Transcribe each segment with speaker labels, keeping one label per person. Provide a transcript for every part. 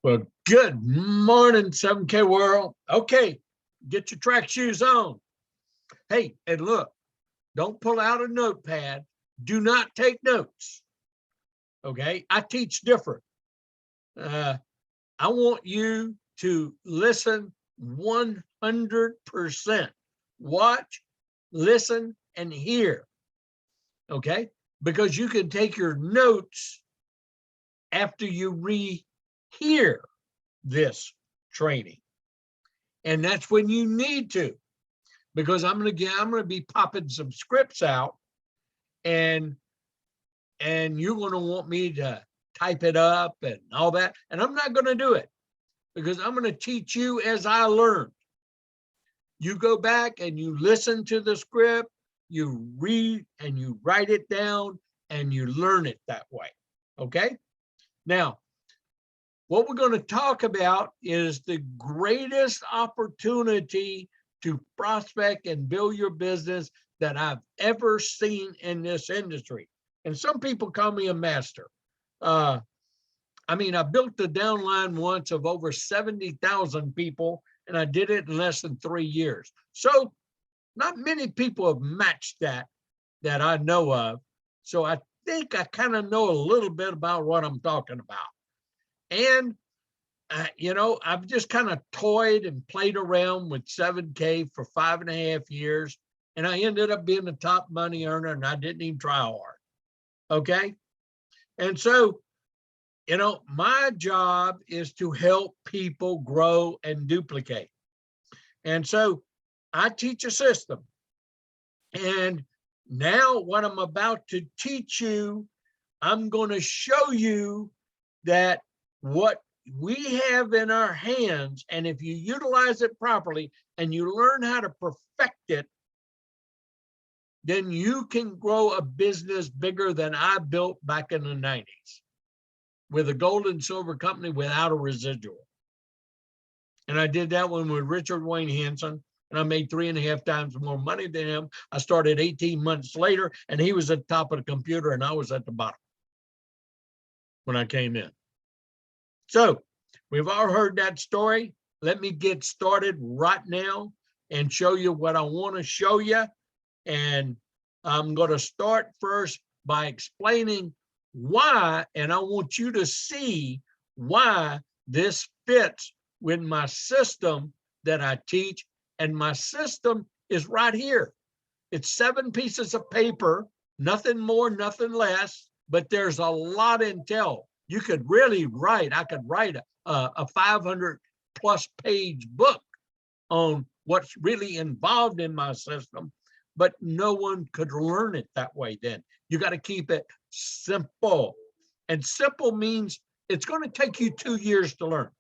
Speaker 1: Well, good morning, 7K world. Okay, get your track shoes on. Hey, and look, don't pull out a notepad. Do not take notes. Okay, I teach different. I want you to listen 100%. Watch, listen, and hear. Okay, because you can take your notes after you rehear this training. And that's when you need to, because I'm gonna be popping some scripts out, and you're gonna want me to type it up and all that. And I'm not gonna do it because I'm gonna teach you as I learned. You go back and you listen to the script, you read and you write it down, and you learn it that way. Okay? Now, what we're going to talk about is the greatest opportunity to prospect and build your business that I've ever seen in this industry. And some people call me a master. I built the downline once of over 70,000 people, and I did it in less than 3 years. So not many people have matched that I know of. So I think I kind of know a little bit about what I'm talking about. And, I've just kind of toyed and played around with 7K for 5.5 years. And I ended up being the top money earner, and I didn't even try hard. Okay. And so, my job is to help people grow and duplicate. And so I teach a system. And now what I'm about to teach you, I'm going to show you that what we have in our hands, and if you utilize it properly and you learn how to perfect it, then you can grow a business bigger than I built back in the 90s with a gold and silver company without a residual. And I did that one with Richard Wayne Hanson, and I made 3.5 times more money than him. I started 18 months later, and he was at the top of the computer, and I was at the bottom when I came in. So we've all heard that story. Let me get started right now and show you what I want to show you. And I'm going to start first by explaining why, and I want you to see why this fits with my system that I teach. And my system is right here. It's 7 pieces of paper, nothing more, nothing less, but there's a lot entailed. You could really write, I could write a 500 plus page book on what's really involved in my system, but no one could learn it that way then. You got to keep it simple. And simple means it's going to take you 2 years to learn.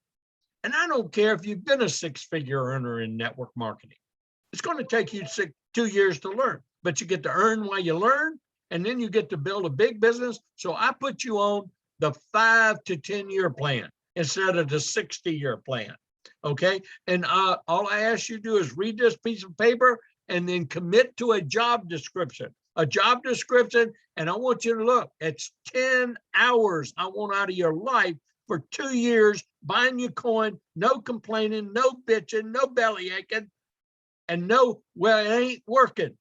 Speaker 1: And I don't care if you've been a 6-figure earner in network marketing. It's going to take you 2 years to learn, but you get to earn while you learn, and then you get to build a big business. So I put you on the 5 to 10 year plan instead of the 60-year plan. Okay. And all I ask you to do is read this piece of paper and then commit to a job description. And I want you to look, it's 10 hours I want out of your life for 2 years, buying you coin, no complaining, no bitching, no belly aching, and no, well, it ain't working.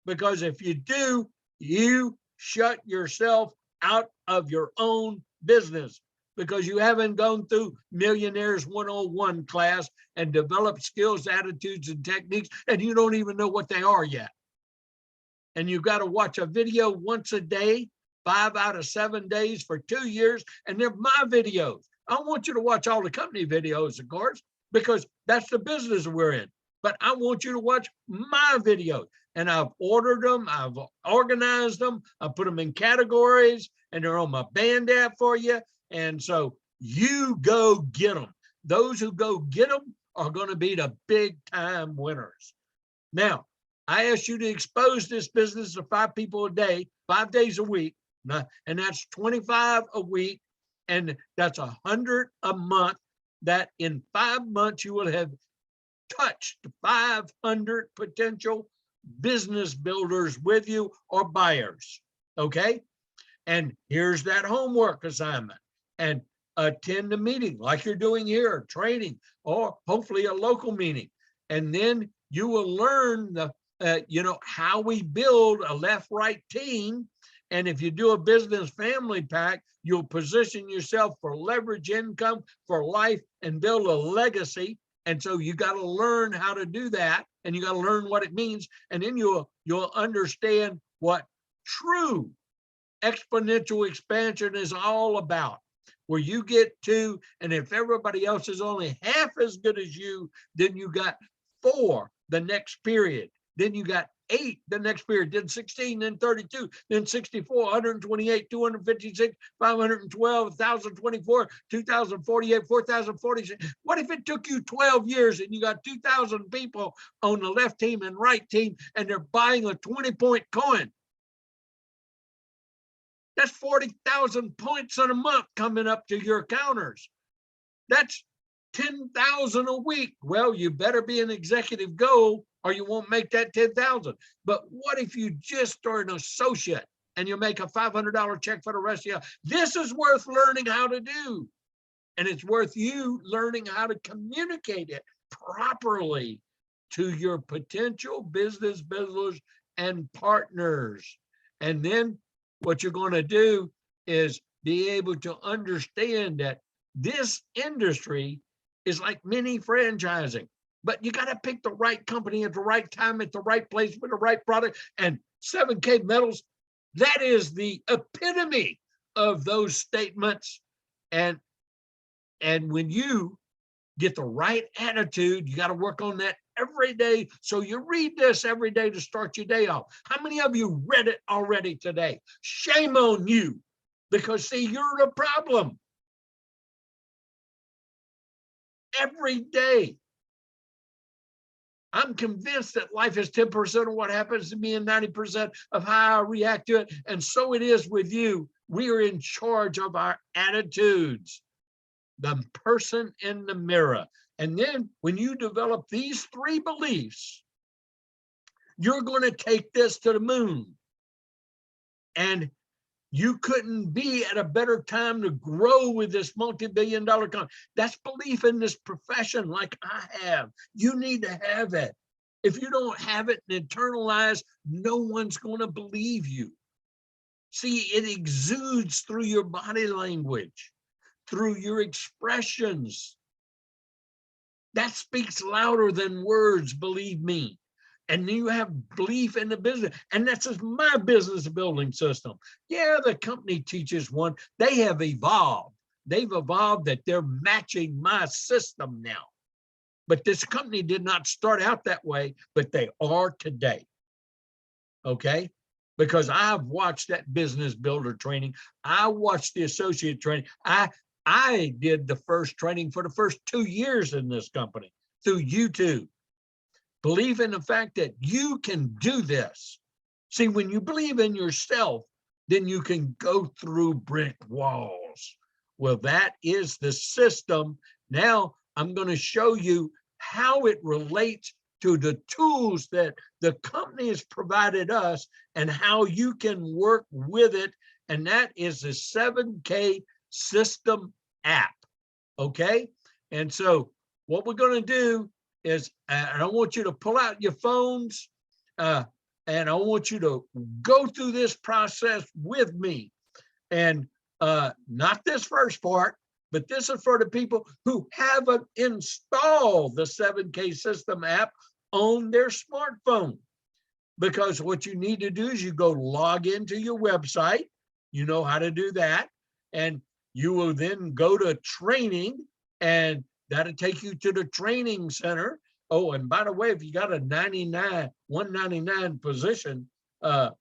Speaker 1: Because if you do, you shut yourself out of your own business because you haven't gone through Millionaires 101 class and developed skills, attitudes, and techniques, and you don't even know what they are yet. And you've got to watch a video once a day, 5 out of 7 days for 2 years, and they're my videos. I want you to watch all the company videos, of course, because that's the business we're in. But I want you to watch my videos. And I've ordered them, I've organized them, I put them in categories, and they're on my band app for you. And so you go get them. Those who go get them are going to be the big time winners. Now, I ask you to expose this business to 5 people a day, 5 days a week, and that's 25 a week, and that's 100 a month. That in 5 months you will have touched 500 potential business builders with you or buyers. Okay. And here's that homework assignment. And attend a meeting like you're doing here, training, or hopefully a local meeting. And then you will learn the, how we build a left-right team. And if you do a business family pack, you'll position yourself for leverage income for life and build a legacy. And so you got to learn how to do that, and you got to learn what it means. And then you'll understand what true exponential expansion is all about, where you get to, and if everybody else is only half as good as you, then you got 4 the next period, then you got 8 the next period, then 16, then 32, then 64, 128, 256, 512, 1,024, 2,048, 4,046. What if it took you 12 years and you got 2,000 people on the left team and right team, and they're buying a 20-point coin? That's 40,000 points in a month coming up to your counters. That's 10,000 a week. Well, you better be an executive goal or you won't make that 10,000. But what if you just are an associate and you make a $500 check for the rest of your life? This is worth learning how to do. And it's worth you learning how to communicate it properly to your potential business builders and partners. And then what you're going to do is be able to understand that this industry is like mini franchising, but you got to pick the right company at the right time, at the right place with the right product. And 7K Metals, that is the epitome of those statements. And when you get the right attitude, you got to work on that every day. So you read this every day to start your day off. How many of you read it already today? Shame on you, because see, you're the problem. Every day. I'm convinced that life is 10% of what happens to me and 90% of how I react to it. And so it is with you. We are in charge of our attitudes. The person in the mirror. And then when you develop these 3 beliefs, you're going to take this to the moon. And you couldn't be at a better time to grow with this multi-billion-dollar company. That's belief in this profession like I have. You need to have it. If you don't have it and internalize, no one's going to believe you. See, it exudes through your body language, through your expressions. That speaks louder than words, believe me. And you have belief in the business. And that's just my business building system. Yeah, the company teaches one. They have evolved. They've evolved that they're matching my system now. But this company did not start out that way, but they are today. Okay? Because I've watched that business builder training. I watched the associate training. I did the first training for the first 2 years in this company through YouTube. Believe in the fact that you can do this. See, when you believe in yourself, then you can go through brick walls. Well, that is the system. Now I'm going to show you how it relates to the tools that the company has provided us and how you can work with it. And that is the 7K System app. Okay. And so what we're going to do is, and I want you to pull out your phones, and I want you to go through this process with me. And not this first part, but this is for the people who haven't installed the 7K System app on their smartphone. Because what you need to do is you go log into your website. You know how to do that. And you will then go to training, and that'll take you to the training center. Oh, and by the way, if you got a $199 position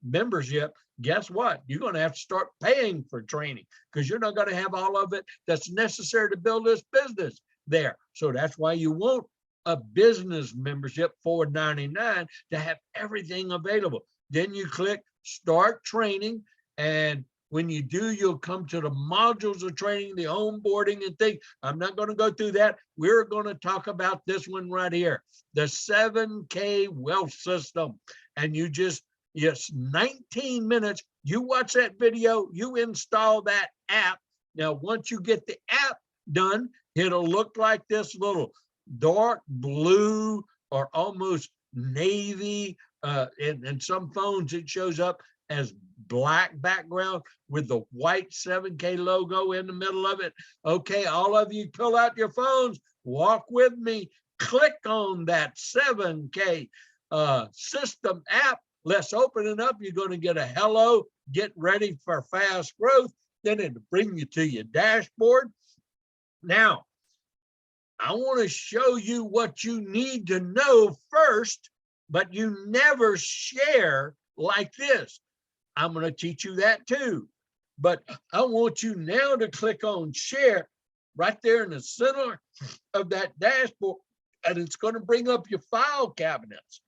Speaker 1: membership, guess what? You're going to have to start paying for training, because you're not going to have all of it that's necessary to build this business there. So that's why you want a business membership for $99 to have everything available. Then you click start training, and when you do, you'll come to the modules of training, the onboarding and things. I'm not going to go through that. We're going to talk about this one right here, the 7K Wealth System. And you just, yes, 19 minutes. You watch that video, you install that app, Now, once you get the app done, it'll look like this little dark blue or almost navy. In some phones, it shows up as black background with the white 7K logo in the middle of it. Okay, all of you pull out your phones, walk with me, click on that 7K system app. Let's open it up. You're going to get a hello, get ready for fast growth. Then it'll bring you to your dashboard. Now, I want to show you what you need to know first, but you never share like this. I'm going to teach you that too. But I want you now to click on share right there in the center of that dashboard, and it's going to bring up your file cabinets.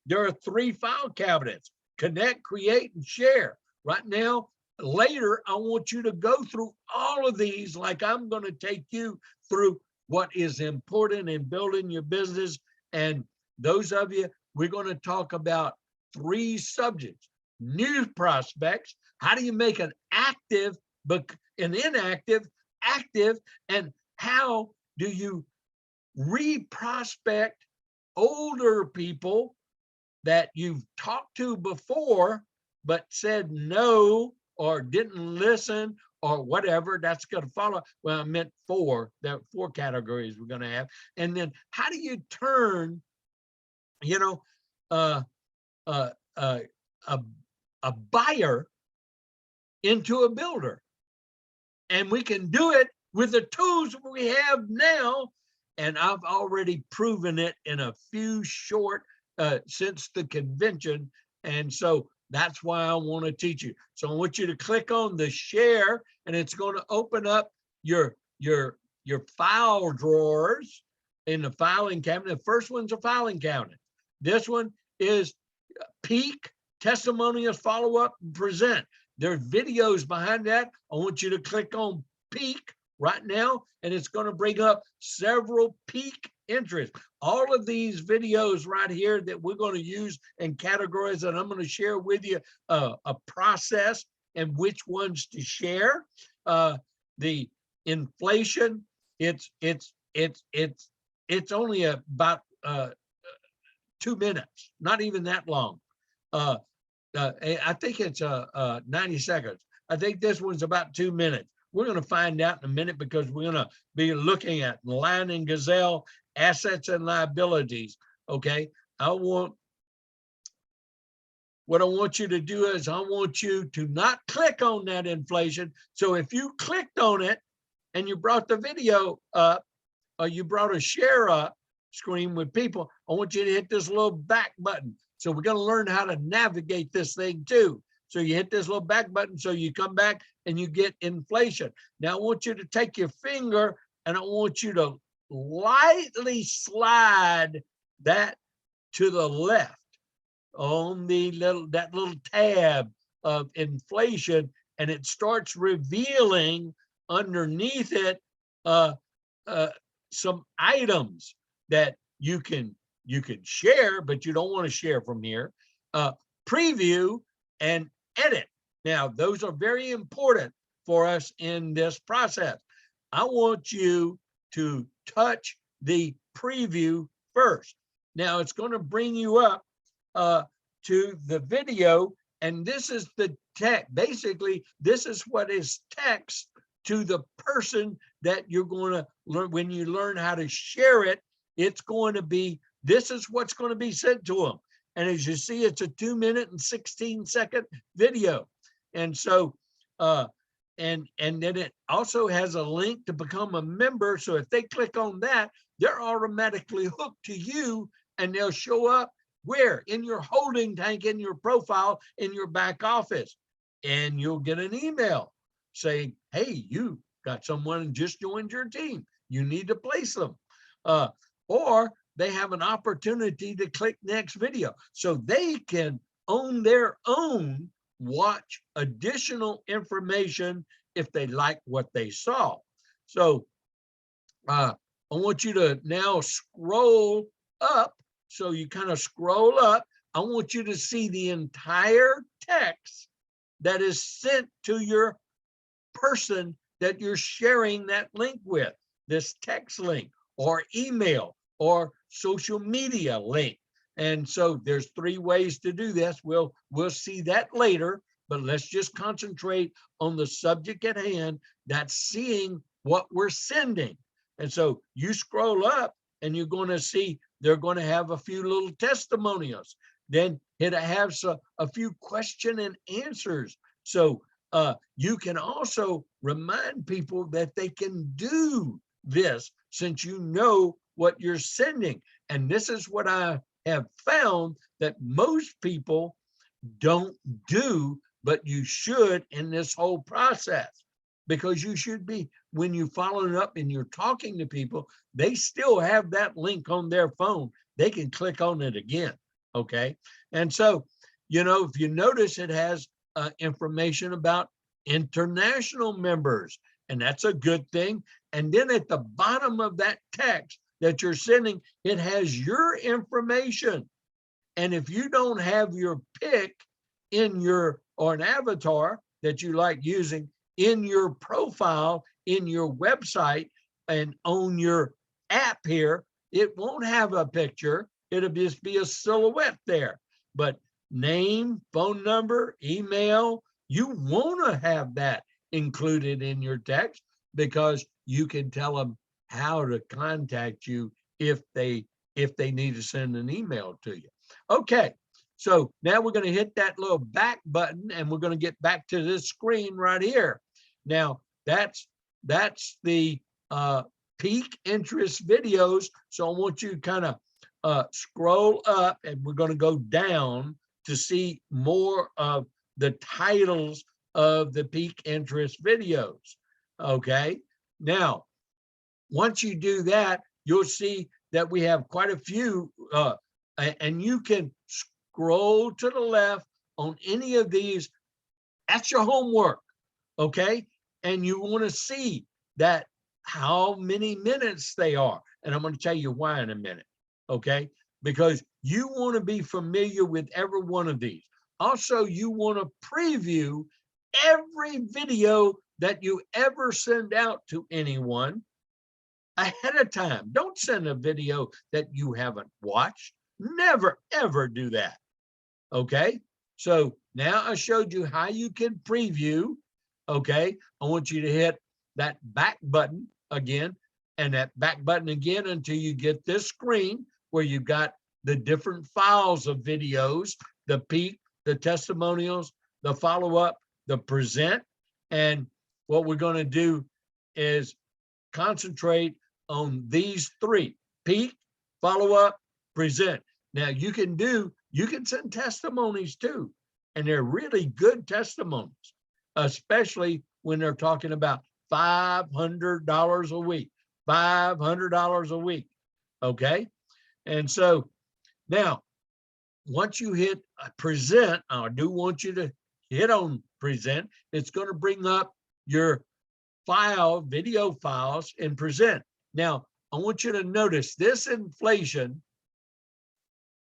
Speaker 1: There are 3 file cabinets: connect, create, and share. Right now, later, I want you to go through all of these like I'm going to take you through what is important in building your business. And those of you, we're going to talk about 3 subjects: new prospects, how do you make an active, but an inactive active, and how do you re-prospect older people that you've talked to before, but said no or didn't listen or whatever. That's going to follow. Well, I meant 4. There are 4 categories we're going to have. And then how do you turn, you know, a buyer into a builder? And we can do it with the tools we have now. And I've already proven it in a few short since the convention. And so that's why I want to teach you. So I want you to click on the share, and it's going to open up your file drawers in the filing cabinet. The first one's a filing cabinet. This one is peak, testimonials, follow up, and present. There's videos behind that. I want you to click on peak right now, and it's going to bring up several peak interests. All of these videos right here that we're going to use and categorize, and I'm going to share with you a process and which ones to share. The inflation, it's only about 2 minutes, not even that long. I think it's 90 seconds. I think this one's about 2 minutes. We're going to find out in a minute, because we're going to be looking at Lion and Gazelle, assets and liabilities. Okay. What I want you to do is I want you to not click on that inflation. So if you clicked on it and you brought the video up, or you brought a share up screen with people, I want you to hit this little back button. So we're going to learn how to navigate this thing too. So you hit this little back button, so you come back and you get inflation. Now I want you to take your finger and I want you to lightly slide that to the left on that little tab of inflation, and it starts revealing underneath it some items that you can share, but you don't want to share from here. Preview and edit. Now, those are very important for us in this process. I want you to touch the preview first. Now, it's going to bring you up to the video, and this is the text. Basically, this is what is text to the person that you're going to learn. When you learn how to share it, it's going to be, this is what's going to be sent to them. And as you see, it's a 2 minute and 16-second video. And so, and then it also has a link to become a member. So if they click on that, they're automatically hooked to you, and they'll show up where? In your holding tank, in your profile, in your back office. And you'll get an email saying, hey, you got someone who just joined your team. You need to place them. Or they have an opportunity to click next video, so they can on their own watch additional information if they like what they saw. So I want you to now scroll up. So you kind of scroll up. I want you to see the entire text that is sent to your person that you're sharing that link with, this text link or email or social media link. And so there's 3 ways to do this. We'll see that later, but let's just concentrate on the subject at hand, that's seeing what we're sending. And so you scroll up and you're going to see they're going to have a few little testimonials. Then it has a few question and answers. So you can also remind people that they can do this since you know what you're sending. And this is what I have found that most people don't do, but you should in this whole process, because you should be, when you follow it up and you're talking to people, they still have that link on their phone. They can click on it again. Okay. And so, you know, if you notice, it has information about international members, and that's a good thing. And then at the bottom of that text that you're sending, it has your information. And if you don't have your pic in your, or an avatar that you like using in your profile, in your website, and on your app here, it won't have a picture. It'll just be a silhouette there. But name, phone number, email, you want to have that included in your text, because you can tell them how to contact you if they need to send an email to you. Okay, so now we're going to hit that little back button and we're going to get back to this screen right here. Now that's the peak interest videos. So I want you to kind of scroll up, and we're going to go down to see more of the titles of the peak interest videos. Okay, now once you do that, you'll see that we have quite a few, and you can scroll to the left on any of these. That's your homework. Okay, and you want to see that how many minutes they are, and I'm going to tell you why in a minute. Okay, because you want to be familiar with every one of these. Also, you want to preview every video that you ever send out to anyone ahead of time. Don't send a video that you haven't watched. Never, ever do that. Okay, so now I showed you how you can preview. Okay, I want you to hit that back button again, and that back button again until you get this screen where you've got the different files of videos, the peak, the testimonials, the follow-up, the present. And what we're going to do is concentrate on these 3: peak, follow-up, present. Now you can send testimonies too, and they're really good testimonies, especially when they're talking about $500 a week, $500 a week. Okay, and so now once you hit present, I do want you to hit on present. It's going to bring up your video files in present. Now I want you to notice this inflation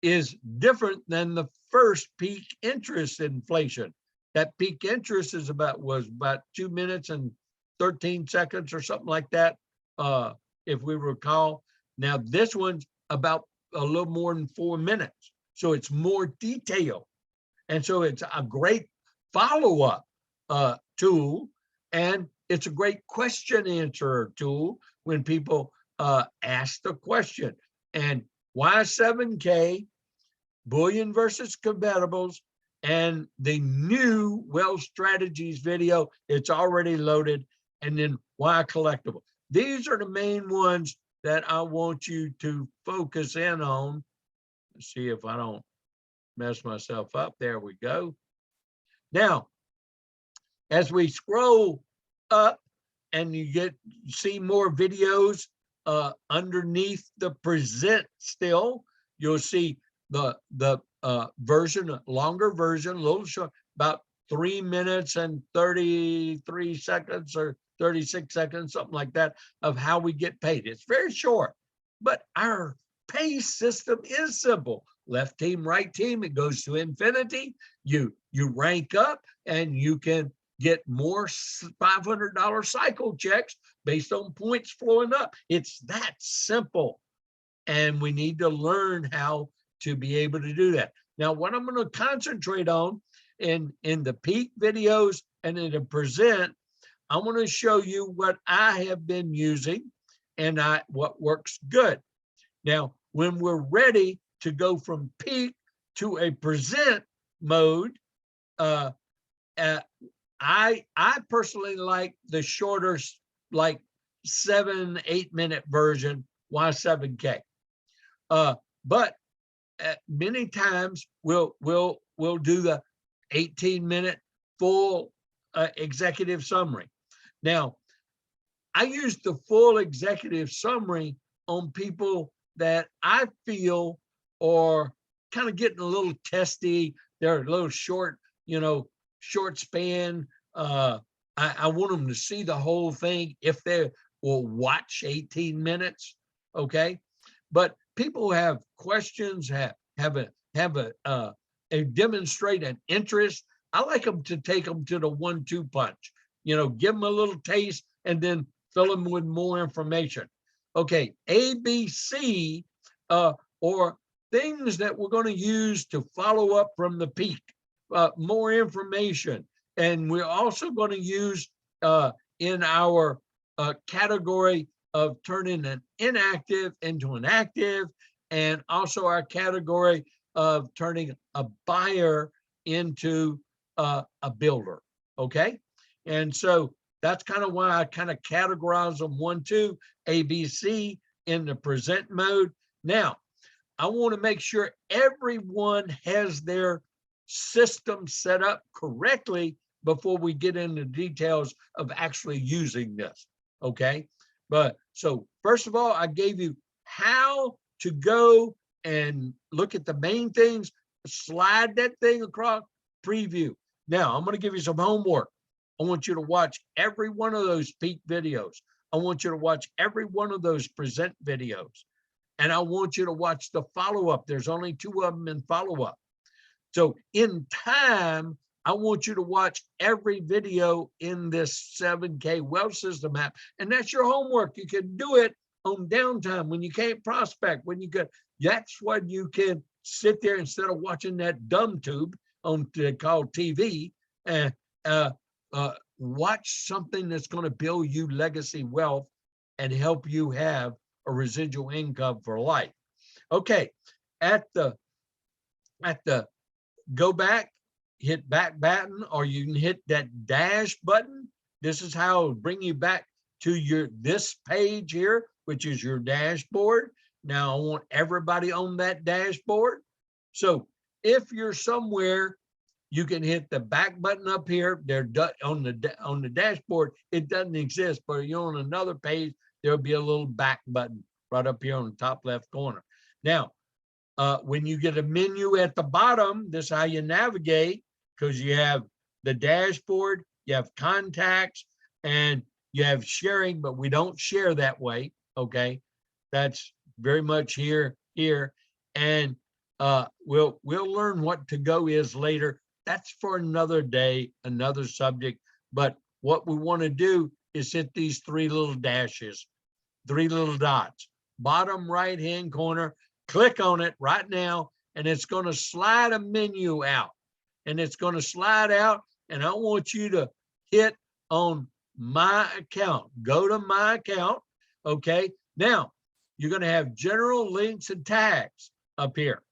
Speaker 1: is different than the first peak interest inflation. That peak interest was about 2 minutes and 13 seconds or something like that, if we recall. Now this one's about a little more than 4 minutes, so it's more detailed, and so it's a great follow-up tool, and it's a great question answer tool when people ask the question. And why 7K, bullion versus convertibles, and the new wealth strategies video, it's already loaded. And then why collectible. These are the main ones that I want you to focus in on. Let's see if I don't mess myself up. There we go. Now, as we scroll up and you see more videos underneath the present still, you'll see the version, longer version, a little short, about 3 minutes and 33 seconds or 36 seconds, something like that, of how we get paid. It's very short, but our pay system is simple. Left team, right team, it goes to infinity. You rank up and you can get more $500 cycle checks based on points flowing up. It's that simple. And we need to learn how to be able to do that. Now, what I'm going to concentrate on in the peak videos and in the present, I want to show you what I have been using and what works good. Now, when we're ready to go from peak to a present mode, I personally like the shorter, like 7-8 minute version. Why 7K? But many times we'll do the 18-minute full executive summary. Now, I use the full executive summary on people that I feel are kind of getting a little testy. They're a little short, short span. I want them to see the whole thing if they will watch 18 minutes. Okay. But people who have questions, demonstrate an interest. I like them to take them to the 1-2 punch, give them a little taste and then fill them with more information. Okay. ABC, or things that we're going to use to follow up from the peak, more information. And we're also going to use in our category of turning an inactive into an active, and also our category of turning a buyer into a builder. Okay. And so that's kind of why I kind of categorize them 1-2 ABC in the present mode. Now, I want to make sure everyone has their system set up correctly before we get into details of actually using this. Okay. But so first of all, I gave you how to go and look at the main things, slide that thing across, preview. Now I'm going to give you some homework. I want you to watch every one of those peak videos. I want you to watch every one of those present videos. And I want you to watch the follow-up. There's only 2 of them in follow-up. So in time, I want you to watch every video in this 7K wealth system app. And that's your homework. You can do it on downtime when you can't prospect, when you could. That's when you can sit there instead of watching that dumb tube on called TV and watch something that's going to build you legacy wealth and help you have a residual income for life. Okay, at the go back, hit back button, or you can hit that dash button. This is how it'll bring you back to this page here, which is your dashboard. Now I want everybody on that dashboard. So if you're somewhere, you can hit the back button up here. They're on the dashboard. It doesn't exist, but you're on another page. There'll be a little back button right up here on the top left corner. Now, when you get a menu at the bottom, this is how you navigate, because you have the dashboard, you have contacts, and you have sharing, but we don't share that way. Okay, that's very much here. And we'll learn what to go is later. That's for another day, another subject. But what we want to do is hit these 3 little dashes, 3 little dots, bottom right-hand corner. Click on it right now, and it's going to slide a menu out. And it's going to slide out, and I want you to hit on my account. Go to my account. Okay. Now, you're going to have general links and tags up here.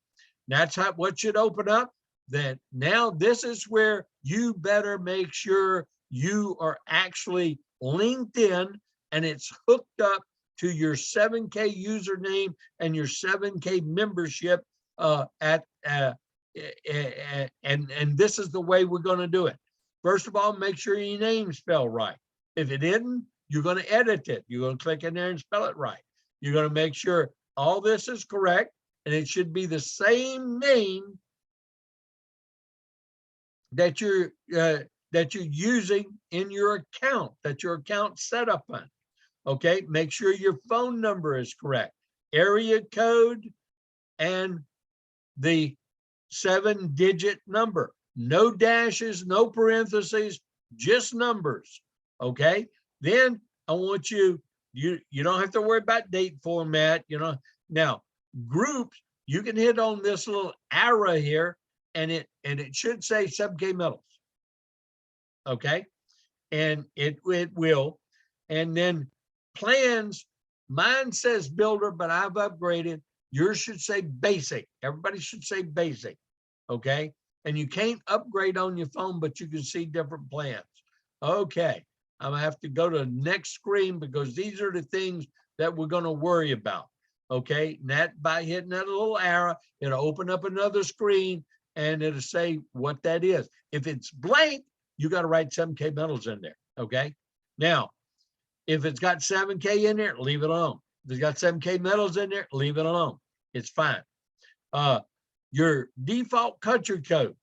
Speaker 1: That's what should open up. That now this is where you better make sure you are actually linked in and it's hooked up to your 7K username and your 7K membership and this is the way we're going to do it. First of all, make sure your name's spelled right. If it isn't, you're going to edit it. You're going to click in there and spell it right. You're going to make sure all this is correct, and it should be the same name that you're using in your account, that your account set up on. Okay, make sure your phone number is correct, area code, and the 7-digit number. No dashes, no parentheses, just numbers, okay? Then I want you don't have to worry about date format, Now, groups, you can hit on this little arrow here, and it should say sub-K metals, okay? And it will. And then plans, mine says builder, but I've upgraded. Yours should say basic. Everybody should say basic, okay? And you can't upgrade on your phone, but you can see different plans. Okay, I'm gonna have to go to the next screen because these are the things that we're gonna worry about, okay? And that, by hitting that little arrow, it'll open up another screen and it'll say what that is. If it's blank, you got to write 7K metals in there, okay? Now, if it's got 7K in there, leave it alone. If it's got 7K metals in there, leave it alone. It's fine. Your default country code,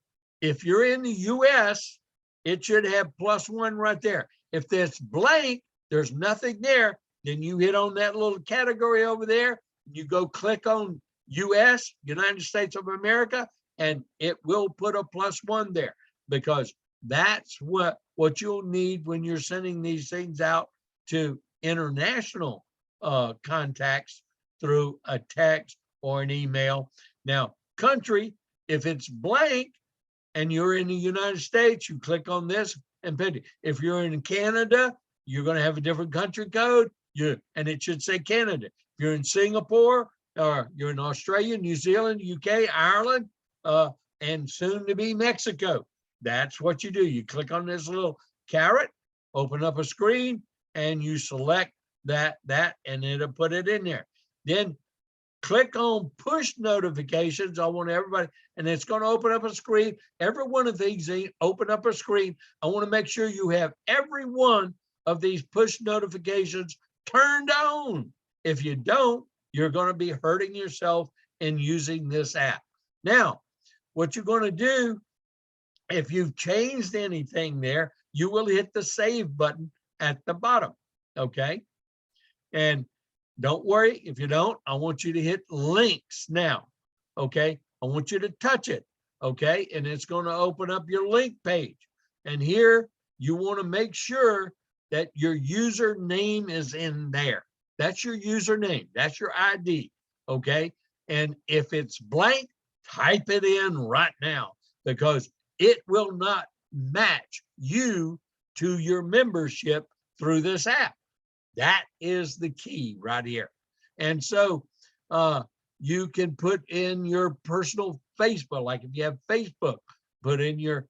Speaker 1: if you're in the US, it should have +1 right there. If that's blank, there's nothing there, then you hit on that little category over there, you go click on US, United States of America, and it will put a +1 there, because that's what you'll need when you're sending these things out to international contacts through a text or an email. Now, country, if it's blank and you're in the United States, you click on this and put it. If you're in Canada, you're going to have a different country code, and it should say Canada. If you're in Singapore, or you're in Australia, New Zealand, UK, Ireland, and soon to be Mexico, that's what you do. You click on this little caret, open up a screen, and you select that, and it'll put it in there. Then click on push notifications. I want everybody, and it's going to open up a screen. Every one of these open up a screen. I want to make sure you have every one of these push notifications turned on. If you don't, you're going to be hurting yourself in using this app. Now, what you're going to do, if you've changed anything there, you will hit the save button at the bottom, okay? And don't worry if you don't. I want you to hit links now, okay? I want you to touch it, okay? And it's going to open up your link page. And here you want to make sure that your username is in there. That's your username. That's your ID, okay? And if it's blank, type it in right now, because it will not match you to your membership through this app. That is the key right here. And so you can put in your personal Facebook, like if you have Facebook, put in your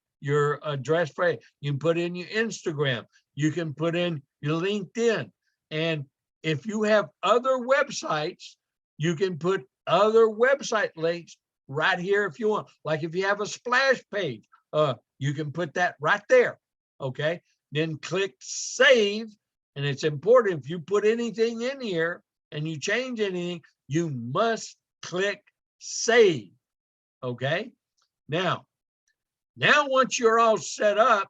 Speaker 1: address phrase. You can put in your Instagram. You can put in your LinkedIn. And if you have other websites, you can put other website links right here if you want. Like if you have a splash page, you can put that right there, okay? Then click save, and it's important if you put anything in here and you change anything, you must click save, okay? Now once you're all set up,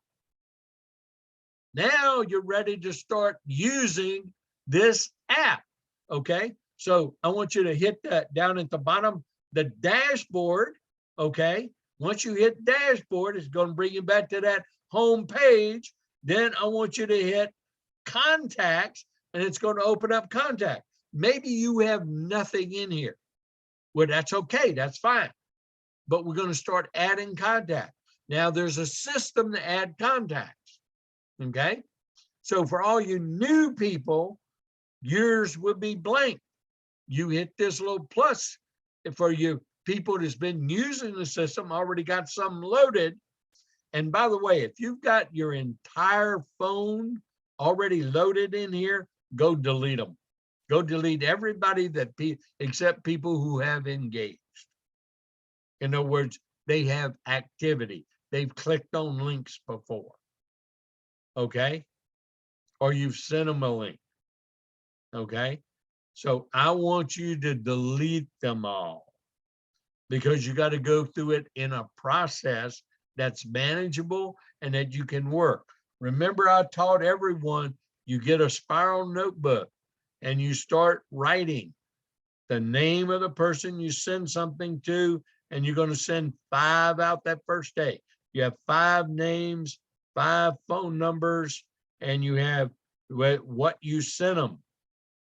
Speaker 1: now you're ready to start using this app, okay? So I want you to hit that down at the bottom, the dashboard, okay? Once you hit dashboard, it's going to bring you back to that home page. Then I want you to hit contacts, and it's going to open up contact. Maybe you have nothing in here. Well, that's okay. That's fine. But we're going to start adding contacts. Now there's a system to add contacts, okay? So for all you new people, yours will be blank. You hit this little plus. For you people that's been using the system, already got some loaded. And by the way, if you've got your entire phone already loaded in here, go delete them. Go delete everybody except people who have engaged. In other words, they have activity. They've clicked on links before, okay? Or you've sent them a link, okay? So I want you to delete them all, because you got to go through it in a process that's manageable and that you can work. Remember, I taught everyone, you get a spiral notebook and you start writing the name of the person you send something to, and you're going to send 5 out that first day. You have 5 names, 5 phone numbers, and you have what you sent them.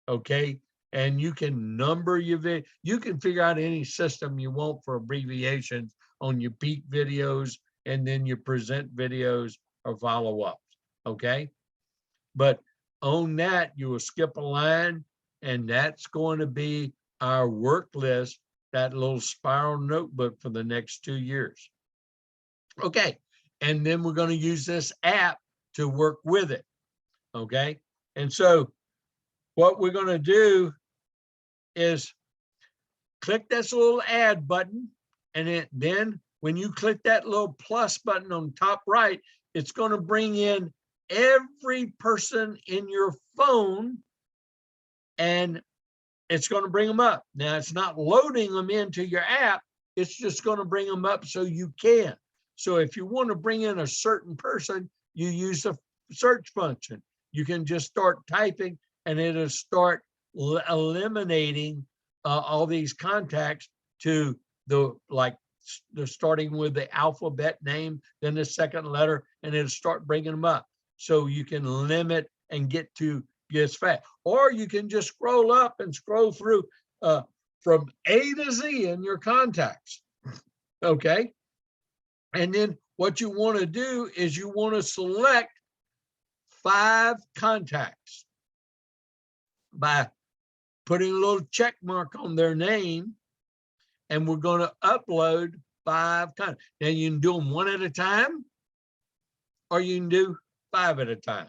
Speaker 1: Okay. And you can number your video. You can figure out any system you want for abbreviations on your peak videos, and then your present videos or follow-ups. Okay. But on that, you will skip a line, and that's going to be our work list, that little spiral notebook for the next 2 years. Okay. And then we're going to use this app to work with it. Okay. And so what we're going to do is click this little add button, and then when you click that little plus button on top right, it's going to bring in every person in your phone, and it's going to bring them up. Now, it's not loading them into your app. It's just going to bring them up so you can. So if you want to bring in a certain person, you use the search function. You can just start typing, and it'll start eliminating all these contacts to the starting with the alphabet name, then the second letter, and it'll start bringing them up. So you can limit and get to as fast, or you can just scroll up and scroll through from A to Z in your contacts. Okay. And then what you want to do is you want to select 5 contacts by putting a little check mark on their name, and we're going to upload 5 contacts. Now you can do them 1 at a time, or you can do 5 at a time.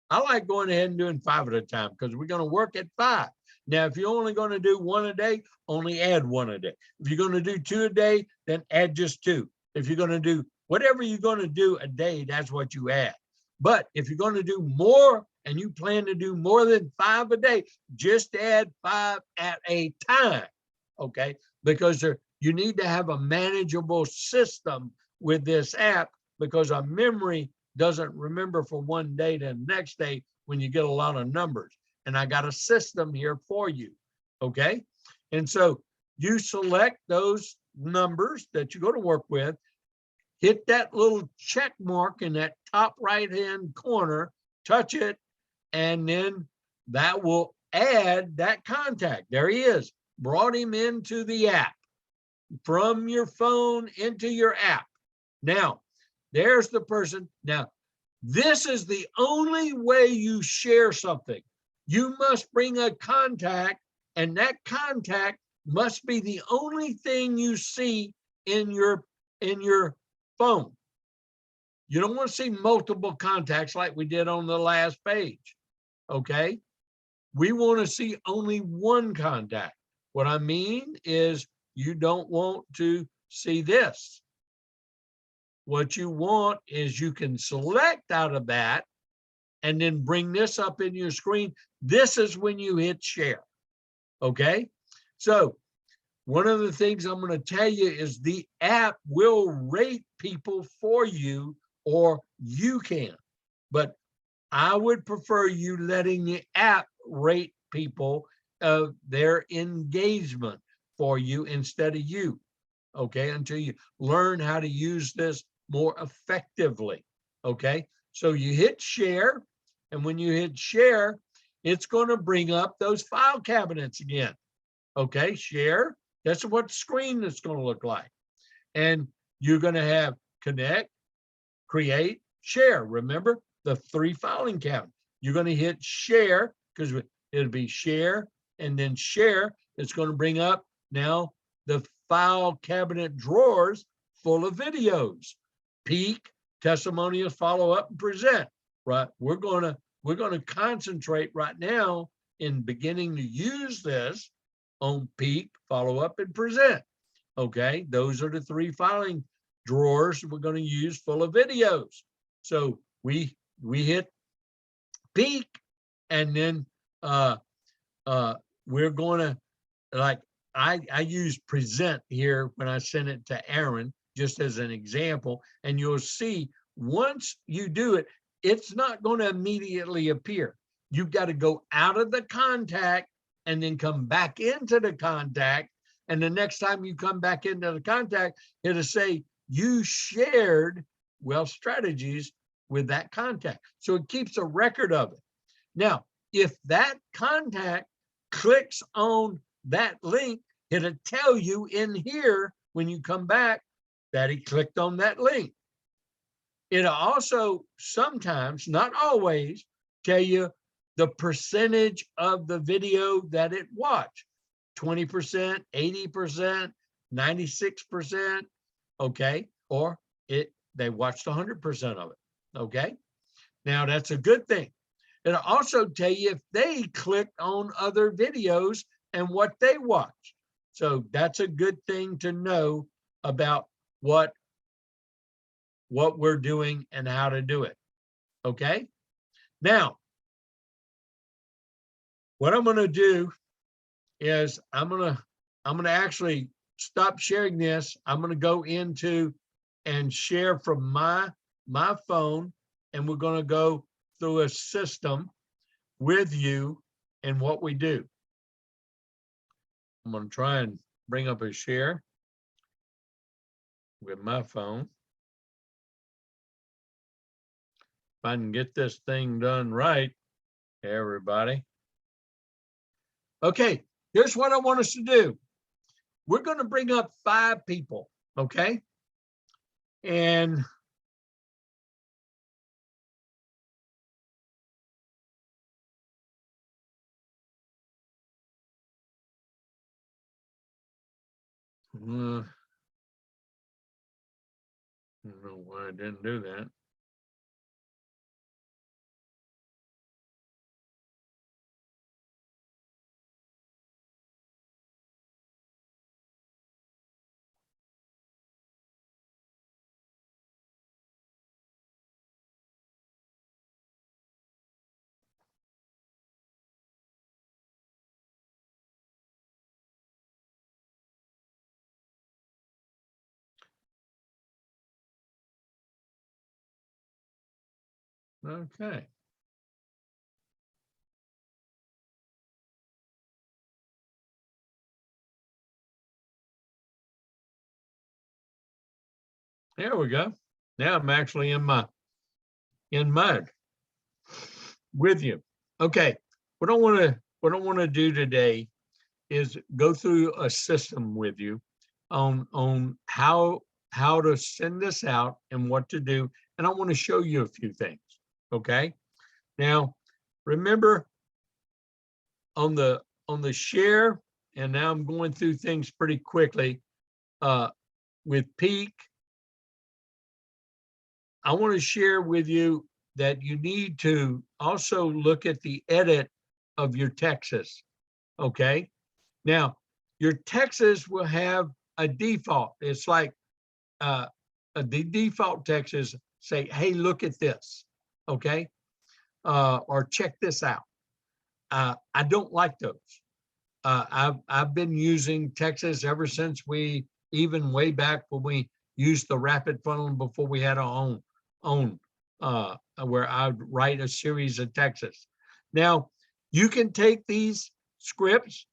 Speaker 1: I like going ahead and doing 5 at a time because we're going to work at 5. Now, if you're only going to do 1 a day, only add 1 a day. If you're going to do 2 a day, then add just 2. If you're going to do whatever you're going to do a day, that's what you add. But if you're going to do more and you plan to do more than 5 a day, just add 5 at a time. Okay. Because you need to have a manageable system with this app, because our memory doesn't remember from one day to the next day when you get a lot of numbers. And I got a system here for you. Okay. And so you select those numbers that you're going to work with, hit that little check mark in that top right-hand corner, touch it, and then that will add that contact. There he is. Brought him into the app from your phone into your app. Now, there's the person. Now, this is the only way you share something. You must bring a contact, and that contact must be the only thing you see in your phone. You don't want to see multiple contacts like we did on the last page. Okay? We want to see only one contact. What I mean is you don't want to see this. What you want is you can select out of that and then bring this up in your screen. This is when you hit share. Okay? So one of the things I'm going to tell you is the app will rate people for you, or you can. But I would prefer you letting the app rate people their engagement for you instead of you. Okay? Until you learn how to use this more effectively. Okay? So you hit share, and when you hit share, it's going to bring up those file cabinets again. Okay? Share. That's what the screen is going to look like. And you're going to have connect, create, share. Remember the 3 filing cabinets. You're going to hit share because it'll be share and then share. It's going to bring up now the file cabinet drawers full of videos. Peak, testimonials, follow up, and present. Right? We're going to concentrate right now in beginning to use this on peak, follow up, and present. Okay, those are the 3 filing drawers we're going to use full of videos. So we hit peak, and then we're going to, like, I use present here when I send it to Aaron, just as an example, and you'll see once you do it, it's not going to immediately appear. You've got to go out of the contact and then come back into the contact. And the next time you come back into the contact, it'll say you shared Wealth Strategies with that contact. So it keeps a record of it. Now, if that contact clicks on that link, it'll tell you in here when you come back that he clicked on that link. It'll also sometimes, not always, tell you the percentage of the video that it watched. 20%, 80%, 96%, okay? Or they watched 100% of it, okay? Now that's a good thing. It'll also tell you if they clicked on other videos and what they watched. So that's a good thing to know about what we're doing and how to do it, okay? Now, what I'm gonna do is I'm gonna actually stop sharing this. I'm gonna go into and share from my phone, and we're gonna go through a system with you and what we do. I'm gonna try and bring up a share with my phone. If I can get this thing done right, everybody. Okay, here's what I want us to do. We're going to bring up 5 people, okay? And I don't know why I didn't do that. Okay. There we go. Now I'm actually in mode with you. Okay. What I want to do today is go through a system with you on how to send this out and what to do. And I want to show you a few things. Okay. Now, remember on the share, and now I'm going through things pretty quickly with Peak. I want to share with you that you need to also look at the edit of your Texas. Okay. Now, your Texas will have a default. It's like the default Texas say, hey, look at this. Okay. Or check this out. I don't like those. I've been using Texas ever since even way back when we used the rapid funnel before we had our own where I'd write a series of Texas. Now, you can take these scripts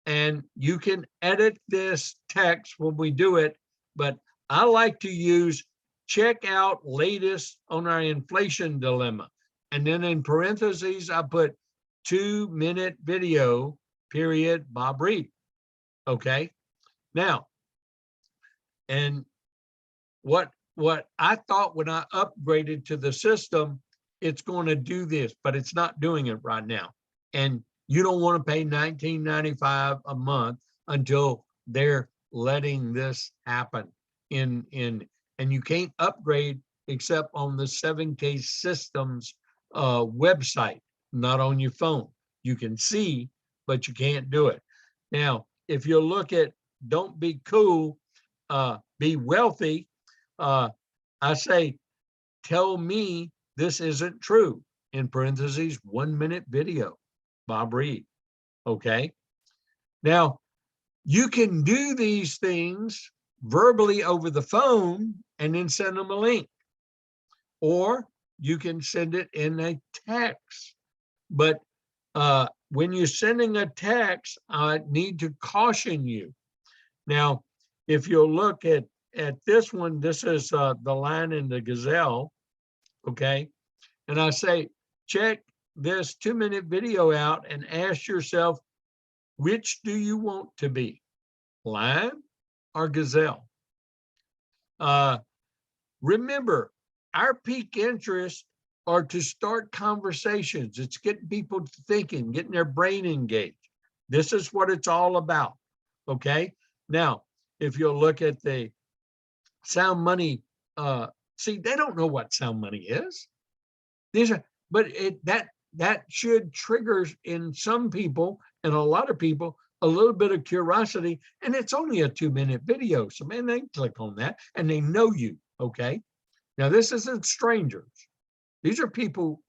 Speaker 1: and you can edit this text when we do it, but I like to use check out latest on our inflation dilemma. And then in parentheses, I put 2-minute video, period, Bob Reid. Okay. Now, and what I thought when I upgraded to the system, it's going to do this, but it's not doing it right now. And you don't want to pay $19.95 a month until they're letting this happen and you can't upgrade except on the 7K Systems website, not on your phone. You can see, but you can't do it. Now, if you look at don't be cool, be wealthy, I say, tell me this isn't true, in parentheses, 1-minute video, Bob Reid. Okay. Now, you can do these things verbally over the phone and then send them a link, or you can send it in a text. But when you're sending a text, I need to caution you. Now, if you'll look at this one, this is the line in the Gazelle. okay? And I say, check this 2-minute video out and ask yourself, which do you want to be, lion or gazelle? Remember, our peak interests are to start conversations. It's getting people thinking, getting their brain engaged. This is what it's all about, okay? Now, if you'll look at the sound money, see, they don't know what sound money is. These are, but that should trigger in some people and a lot of people a little bit of curiosity, and it's only a 2-minute video. So man, they click on that and they know you, okay? Now this isn't strangers. These are people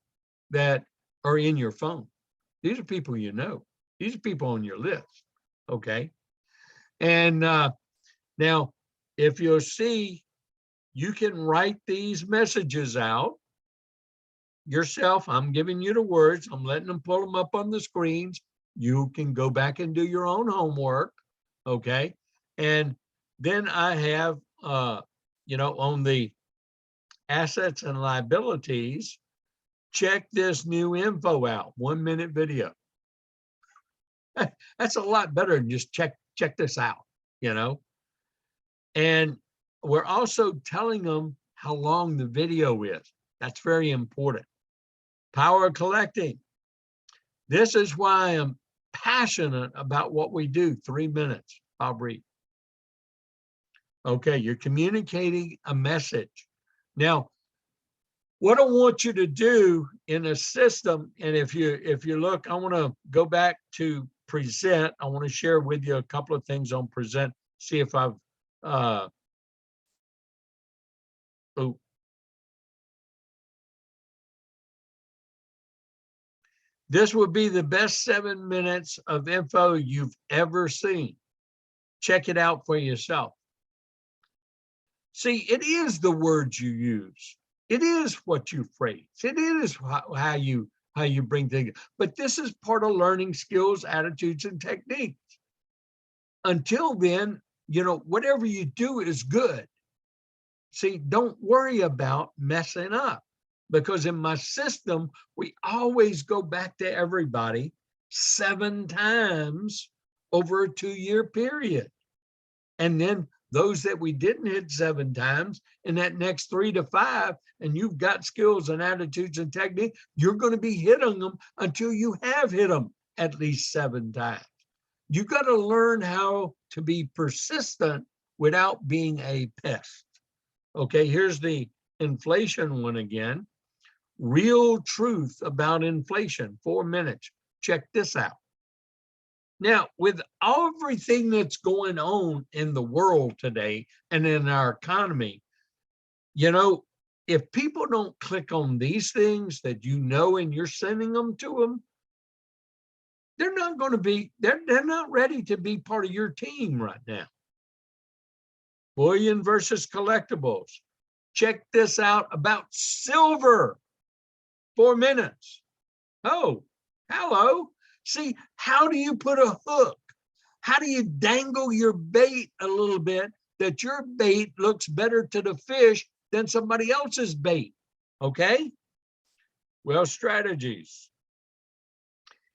Speaker 1: that are in your phone. These are people you know. These are people on your list, okay? And now, if you'll see, you can write these messages out yourself. I'm giving you the words. I'm letting them pull them up on the screens. You can go back and do your own homework, okay? And then I have, on the assets and liabilities, check this new info out, 1-minute video. That's a lot better than just check this out, And we're also telling them how long the video is. That's very important. Power collecting. This is why I'm passionate about what we do. 3 minutes, Bob Reid. Okay, you're communicating a message. Now, what I want you to do in a system, and if you look, I want to go back to present. I want to share with you a couple of things on present. See if I've This would be the best 7 minutes of info you've ever seen. Check it out for yourself. See, it is the words you use. It is what you phrase. It is how you bring things. But this is part of learning skills, attitudes, and techniques. Until then, whatever you do is good. See, don't worry about messing up, because in my system, we always go back to everybody 7 times over a 2-year period. And then those that we didn't hit 7 times, in that next 3 to 5, and you've got skills and attitudes and technique, you're going to be hitting them until you have hit them at least 7 times. You got to learn how to be persistent without being a pest. Okay, here's the inflation one again. Real truth about inflation, 4 minutes. Check this out. Now, with everything that's going on in the world today and in our economy, if people don't click on these things that and you're sending them to them, they're not going to be, they're not ready to be part of your team right now. Bullion versus collectibles. Check this out about silver. 4 minutes. Oh, hello. See, how do you put a hook? How do you dangle your bait a little bit that your bait looks better to the fish than somebody else's bait? Okay? Well, strategies.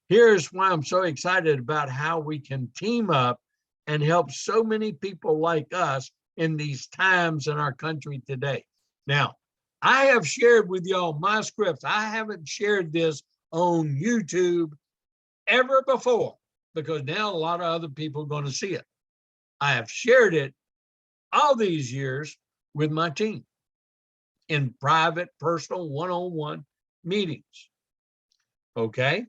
Speaker 1: Here's why I'm so excited about how we can team up and help so many people like us in these times in our country today. Now, I have shared with y'all my scripts. I haven't shared this on YouTube ever before, because now a lot of other people are going to see it. I have shared it all these years with my team in private, personal, one-on-one meetings. Okay?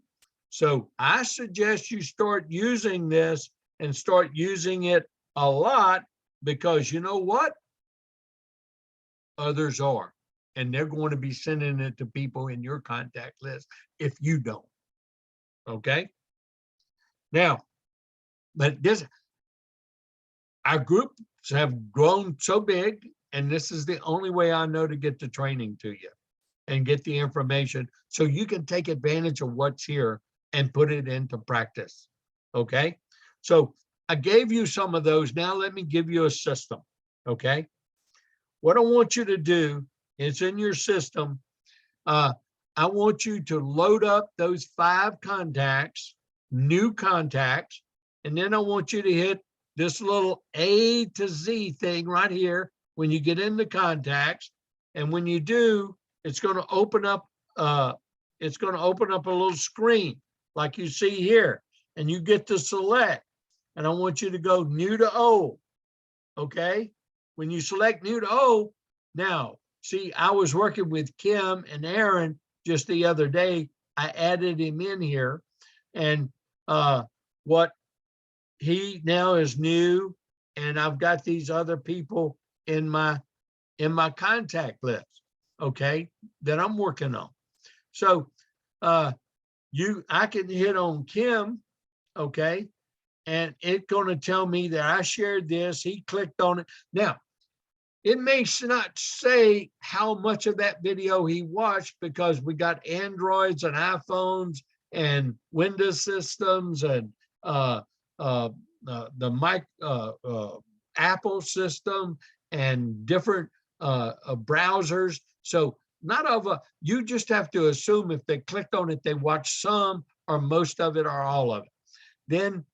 Speaker 1: So I suggest you start using this and start using it a lot, because you know what? Others are. And they're going to be sending it to people in your contact list if you don't. Okay? Now, but our groups have grown so big, and this is the only way I know to get the training to you and get the information so you can take advantage of what's here and put it into practice. Okay? So I gave you some of those. Now let me give you a system. Okay? What I want you to do is, in your system, I want you to load up those 5 contacts, new contacts, and then I want you to hit this little A to Z thing right here when you get into contacts. And when you do, it's going to open up a little screen like you see here, and you get to select. And I want you to go new to old. Okay. When you select new to old, now see, I was working with Kim and Aaron just the other day. I added him in here, and what he now is new, and I've got these other people in my contact list, okay, that I'm working on. So I can hit on Kim, okay, and it's going to tell me that I shared this. He clicked on it. Now, it may not say how much of that video he watched, because we got Androids and iPhones and Windows systems and Apple system and different browsers. So you just have to assume if they clicked on it, they watched some or most of it or all of it. Then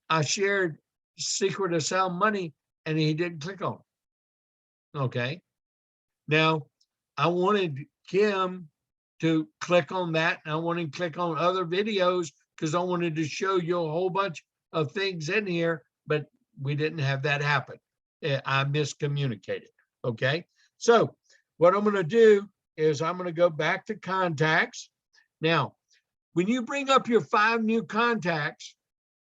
Speaker 1: I shared Secret of Sound Money, and he didn't click on it. Okay. Now, I wanted Kim to click on that, and I wanted to click on other videos because I wanted to show you a whole bunch of things in here, but we didn't have that happen. I miscommunicated. Okay. So what I'm going to do is I'm going to go back to contacts. Now, when you bring up your 5 new contacts,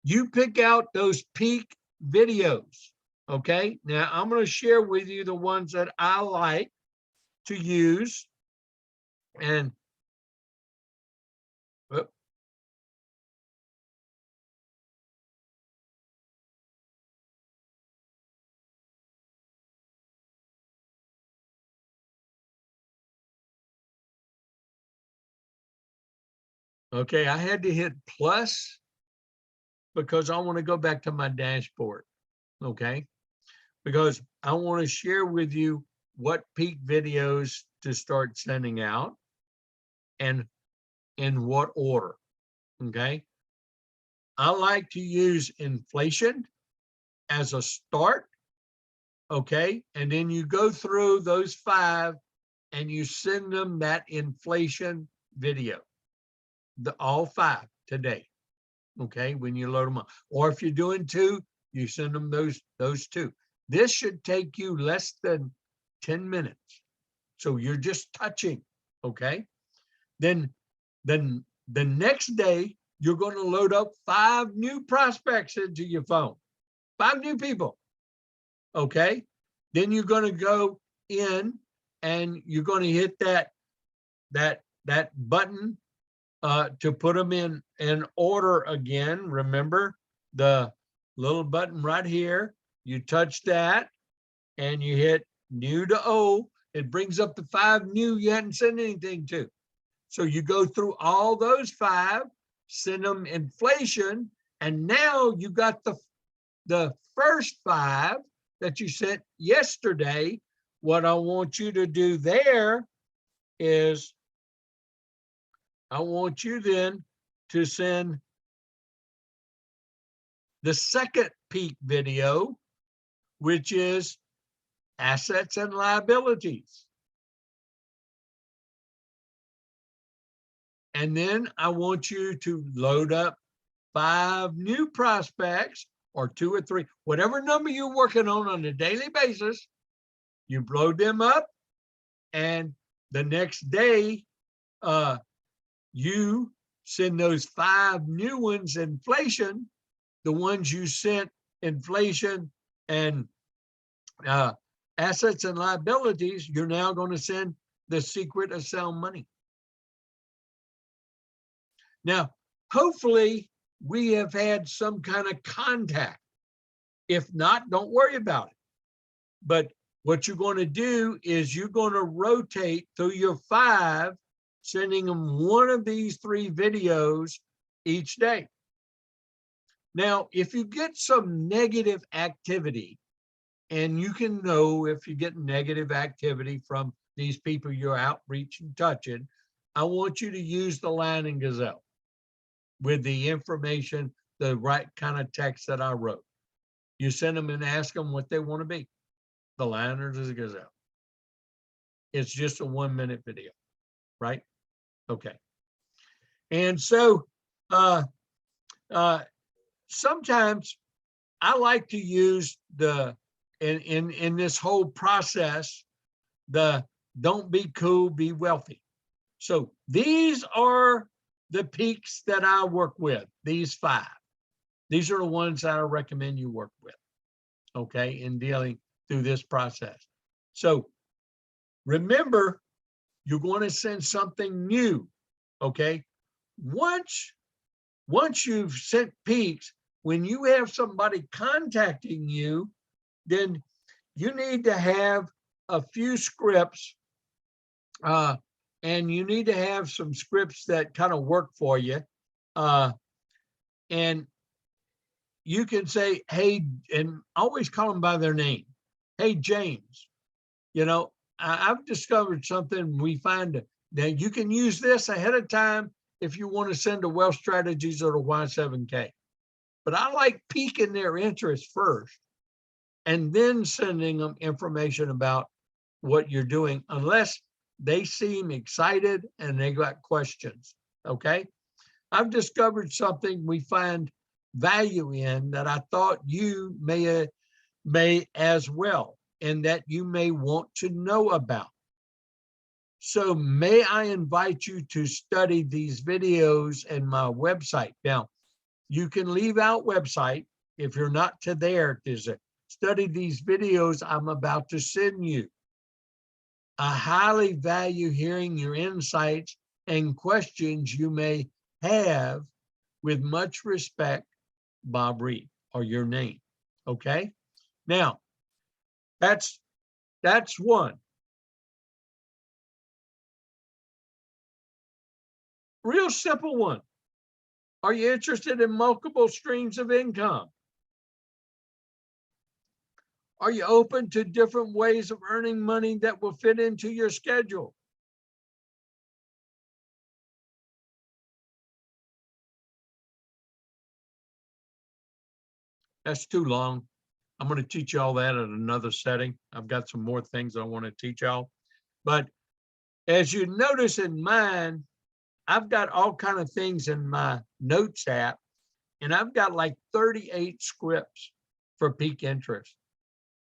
Speaker 1: you pick out those peak videos. Okay, now I'm going to share with you the ones that I like to use. And okay, I had to hit plus because I want to go back to my dashboard. Okay, because I want to share with you what peak videos to start sending out and in what order. Okay, I like to use inflation as a start. Okay, and then you go through those 5 and you send them that inflation video, all 5 today. Okay, when you load them up, or if you're doing 2, you send them those 2. This should take you less than 10 minutes. So you're just touching. Okay, then the next day you're going to load up 5 new prospects into your phone, 5 new people. Okay, then you're going to go in and you're going to hit that button to put them in order again. Remember the little button right here. You touch that and you hit new to old. It brings up the 5 new you hadn't sent anything to. So you go through all those 5, send them inflation, and now you got the first 5 that you sent yesterday. What I want you to do there is I want you then to send the second peak video, which is assets and liabilities. And then I want you to load up 5 new prospects, or 2 or 3, whatever number you're working on a daily basis. You load them up, and the next day, you send those 5 new ones inflation. The ones you sent inflation and assets and liabilities, you're now going to send the Secret of Sound Money. Now, hopefully we have had some kind of contact. If not, don't worry about it. But what you're going to do is you're going to rotate through your 5, sending them one of these 3 videos each day. Now, if you get some negative activity, and you can know if you get negative activity from these people you're outreach and touching, I want you to use the line in Gazelle with the information, the right kind of text that I wrote. You send them and ask them what they want to be, the line or the Gazelle. It's just a 1-minute video, right? Okay. And so sometimes I like to use the, in this whole process, the don't be cool, be wealthy. So these are the peaks that I work with, these 5. These are the ones that I recommend you work with, okay, in dealing through this process. So remember, you're going to send something new, okay? Once you've sent peaks, when you have somebody contacting you, then you need to have a few scripts, and you need to have some scripts that kind of work for you. And you can say, hey, and always call them by their name. Hey, James, you know, I've discovered something. We find that you can use this ahead of time if you want to send a Wealth Strategies or the Y7K. But I like piquing their interest first and then sending them information about what you're doing, unless they seem excited and they got questions, okay? I've discovered something we find value in that I thought you may as well, and that you may want to know about. So may I invite you to study these videos in my website. Now, you can leave out website if you're not to there. There's a study these videos I'm about to send you. I highly value hearing your insights and questions you may have. With much respect, Bob Reid, or your name. Okay. Now, that's one. Real simple one. Are you interested in multiple streams of income? Are you open to different ways of earning money that will fit into your schedule? That's too long. I'm going to teach you all that at another setting. I've got some more things I want to teach y'all. But as you notice in mine, I've got all kind of things in my notes app, and I've got like 38 scripts for peak interest.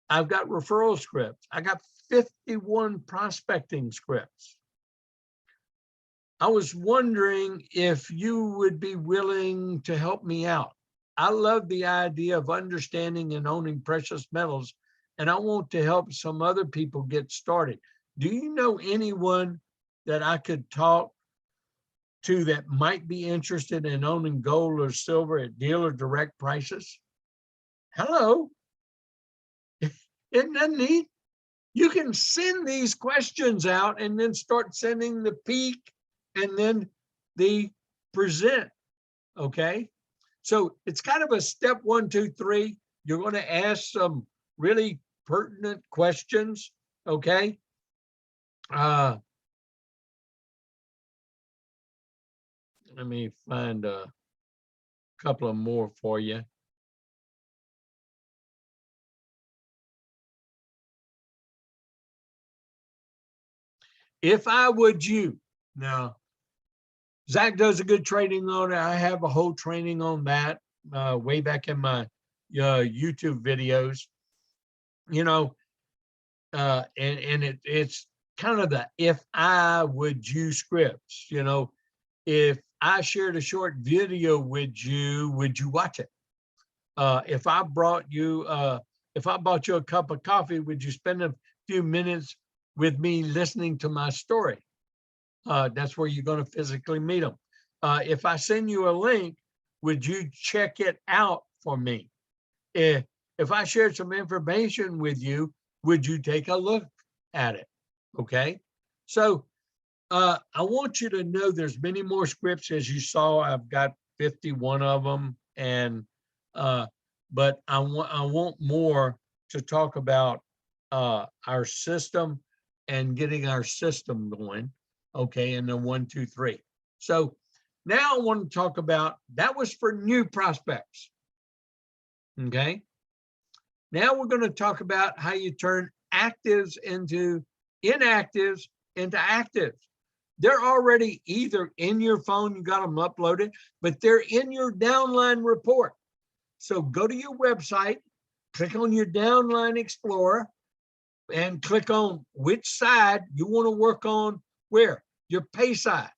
Speaker 1: I've got referral scripts. I got 51 prospecting scripts. I was wondering if you would be willing to help me out. I love the idea of understanding and owning precious metals, and I want to help some other people get started. Do you know anyone that I could talk to that might be interested in owning gold or silver at dealer direct prices? Hello. Isn't that neat? You can send these questions out and then start sending the peak and then the present, okay? So it's kind of a step 1, 2, 3. You're going to ask some really pertinent questions, okay? Let me find a couple of more for you. If I would you, now, Zach does a good training on it. I have a whole training on that way back in my YouTube videos, you know, and it's kind of the if I would you scripts, you know. If I shared a short video with you, would you watch it? If I brought you, if I bought you a cup of coffee, would you spend a few minutes with me listening to my story? That's where you're going to physically meet them. If I send you a link, would you check it out for me? If I shared some information with you, would you take a look at it? Okay. So I want you to know there's many more scripts. As you saw, I've got 51 of them, and but I want more to talk about our system and getting our system going. Okay, and then 1, 2, 3. So now I want to talk about, that was for new prospects. Okay. Now we're going to talk about how you turn actives into inactives into actives. They're already either in your phone, you got them uploaded, but they're in your downline report. So go to your website, click on your downline explorer, and click on which side you want to work on. Where? Your pay side.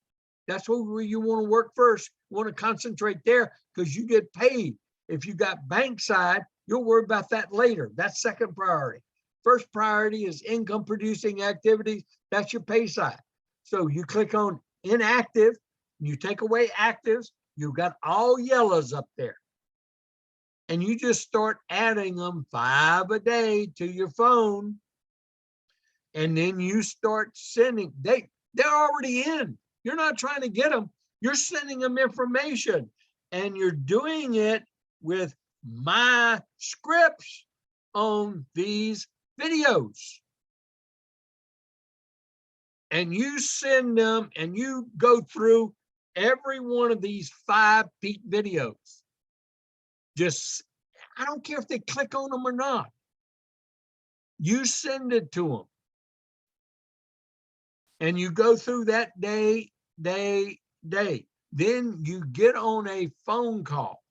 Speaker 1: That's where you want to work first. You want to concentrate there because you get paid. If you got bank side, you'll worry about that later. That's second priority. First priority is income producing activities. That's your pay side. So you click on inactive, you take away actives, you've got all yellows up there. And you just start adding them 5 a day to your phone. And then you start sending, they're already in. You're not trying to get them. You're sending them information, and you're doing it with my scripts on these videos. And you send them and you go through every one of these 5 peak videos. Just, I don't care if they click on them or not. You send it to them. And you go through that day. Then you get on a phone call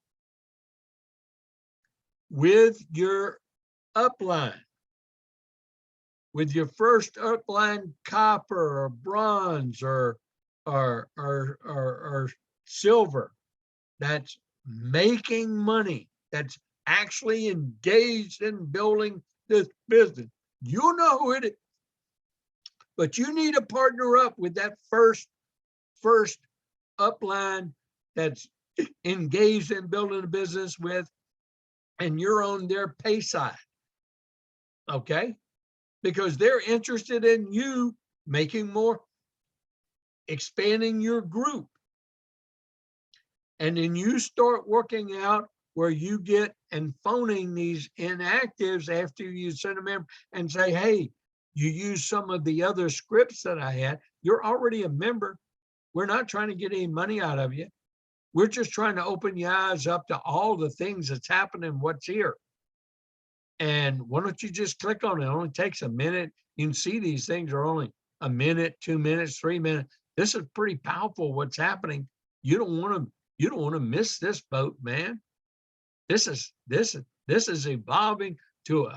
Speaker 1: with your upline, with your first upline copper or bronze or silver, that's making money, that's actually engaged in building this business. You know who it is. But you need to partner up with that first upline that's engaged in building a business with, and you're on their pay side. Okay? Because they're interested in you making more, expanding your group. And then you start working out where you get and phoning these inactives after you send them in and say, hey, you use some of the other scripts that I had. You're already a member. We're not trying to get any money out of you. We're just trying to open your eyes up to all the things that's happening, what's here. And why don't you just click on it? It only takes a minute. You can see these things are only a minute, 2 minutes, 3 minutes. This is pretty powerful what's happening. You don't want to miss this boat, man. This is evolving to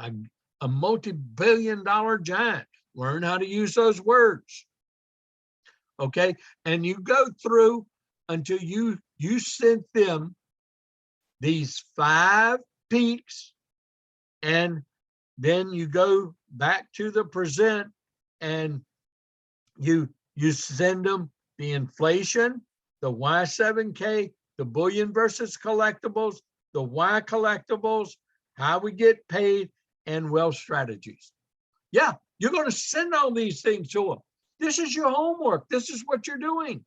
Speaker 1: a multi-billion-dollar giant. Learn how to use those words. Okay. And you go through until you sent them these 5 peaks, and then you go back to the present and you send them the inflation, the Y7K, the bullion versus collectibles, the Y collectibles, how we get paid, and wealth strategies. Yeah, you're going to send all these things to them. This is your homework. This is what you're doing.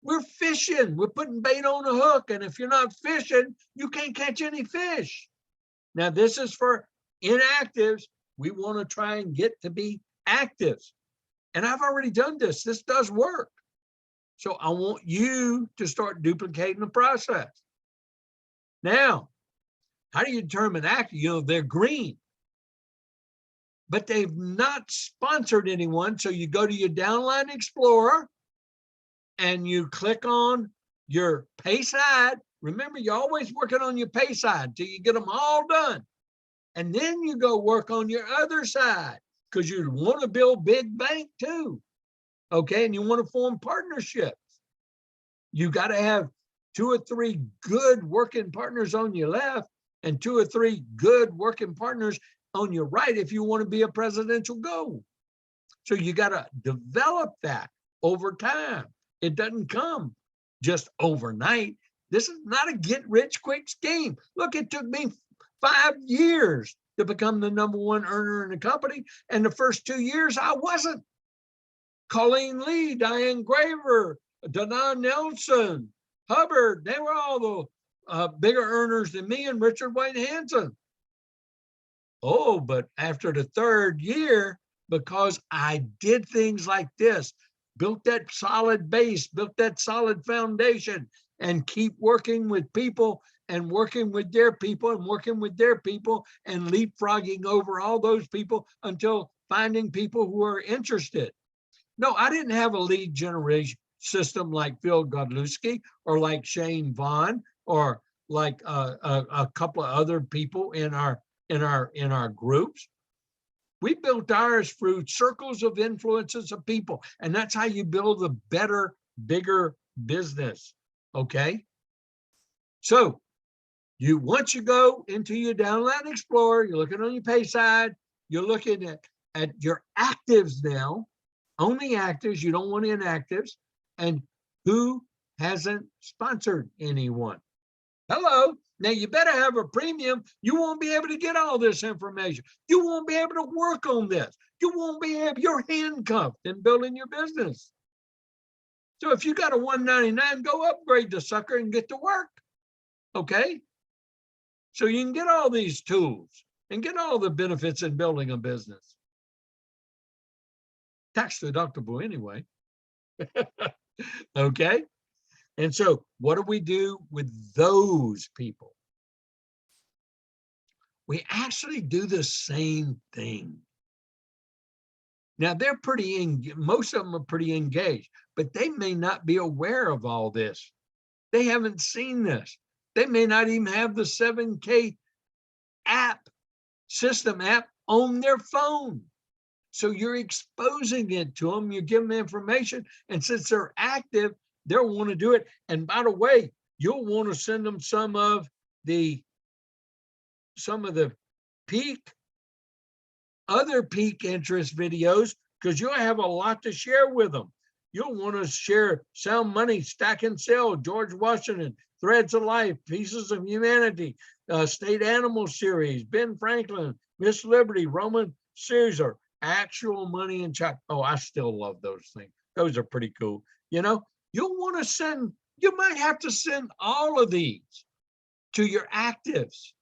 Speaker 1: We're fishing. We're putting bait on a hook. And if you're not fishing, you can't catch any fish. Now, this is for inactives. We want to try and get to be actives. And I've already done this. This does work. So I want you to start duplicating the process. Now, how do you determine active? You know, they're green, but they've not sponsored anyone. So you go to your downline explorer and you click on your pay side. Remember, you're always working on your pay side until you get them all done. And then you go work on your other side because you want to build big bank too. Okay, and you want to form partnerships. You got to have 2 or 3 good working partners on your left and 2 or 3 good working partners on your right if you want to be a presidential goal. So you got to develop that over time. It doesn't come just overnight. This is not a get rich quick scheme. Look, it took me 5 years to become the #1 earner in the company. And the first 2 years, I wasn't. Colleen Lee, Diane Graver, Donna Nelson, Hubbard, they were all the bigger earners than me, and Richard Wayne Hanson. Oh, but after the 3rd year, because I did things like this, built that solid base, built that solid foundation, and keep working with people and working with their people and working with their people and leapfrogging over all those people until finding people who are interested. No, I didn't have a lead generation system like Phil Godlewski or like Shane Vaughn or like a couple of other people in our groups. We built ours through circles of influences of people, and that's how you build a better, bigger business. Okay. So once you go into your Downline Explorer, you're looking on your pay side, you're looking at your actives now, only actives, you don't want inactives, and who hasn't sponsored anyone. Hello. Now you better have a premium. You won't be able to get all this information. You won't be able to work on this. You won't be able, you're handcuffed in building your business. So if you got a $199, go upgrade the sucker and get to work. Okay. So you can get all these tools and get all the benefits in building a business. Tax deductible anyway. Okay. And so what do we do with those people? We actually do the same thing. Now they're most of them are pretty engaged, but they may not be aware of all this. They haven't seen this. They may not even have the 7K system app on their phone. So you're exposing it to them, you give them information, and since they're active, they'll want to do it. And by the way, you'll want to send them some of the other peak interest videos, because you'll have a lot to share with them. You'll want to share Sound Money, Stack and Sell, George Washington, Threads of Life, Pieces of Humanity, State Animal Series, Ben Franklin, Miss Liberty, Roman Caesar, Actual Money and Chat. Oh, I still love those things. Those are pretty cool. You'll want to send, you might have to send all of these to your actives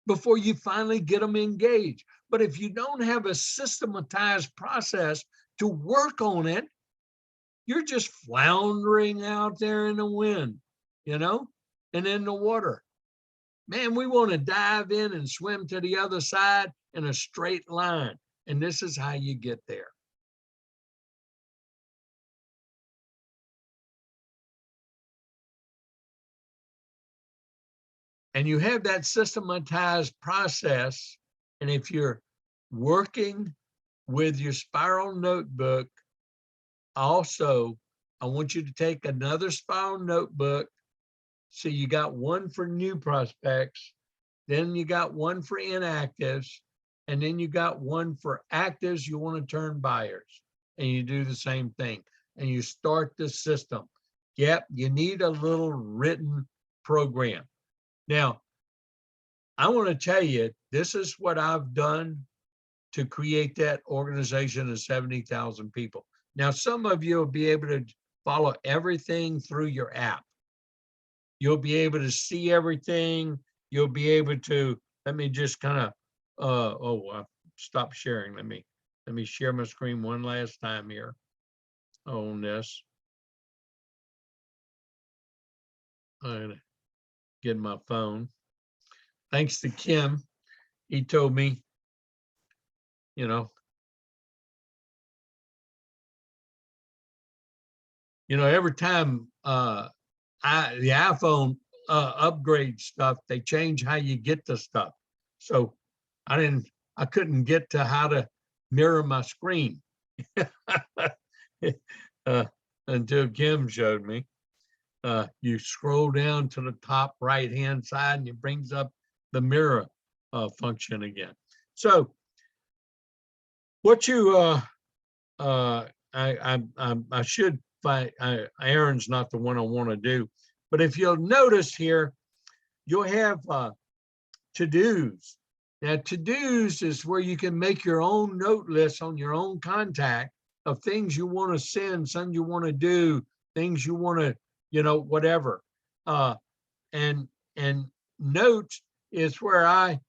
Speaker 1: before you finally get them engaged. But if you don't have a systematized process to work on it, you're just floundering out there in the wind, and in the water. Man, we want to dive in and swim to the other side in a straight line. And this is how you get there. And you have that systematized process. And if you're working with your spiral notebook, also, I want you to take another spiral notebook. So you got one for new prospects, then you got one for inactives, and then you got one for actives you want to turn buyers. And you do the same thing. And you start the system. Yep, you need a little written program. Now, I want to tell you, this is what I've done to create that organization of 70,000 people. Now, some of you will be able to follow everything through your app. You'll be able to see everything. You'll be able to, let me just kind of, stop sharing. Let me share my screen one last time here on this. I'm gonna get my phone. Thanks to Kim, he told me, every time the iPhone upgrade stuff, they change how you get the stuff. So I couldn't get to how to mirror my screen until Kim showed me. You scroll down to the top right-hand side and it brings up the mirror function again. So what you, I should find, Aaron's not the one I want to do, but if you'll notice here, you'll have to-dos. Now, to-dos is where you can make your own note list on your own contact of things you want to send, something you want to do, things you want to, whatever. And notes is where I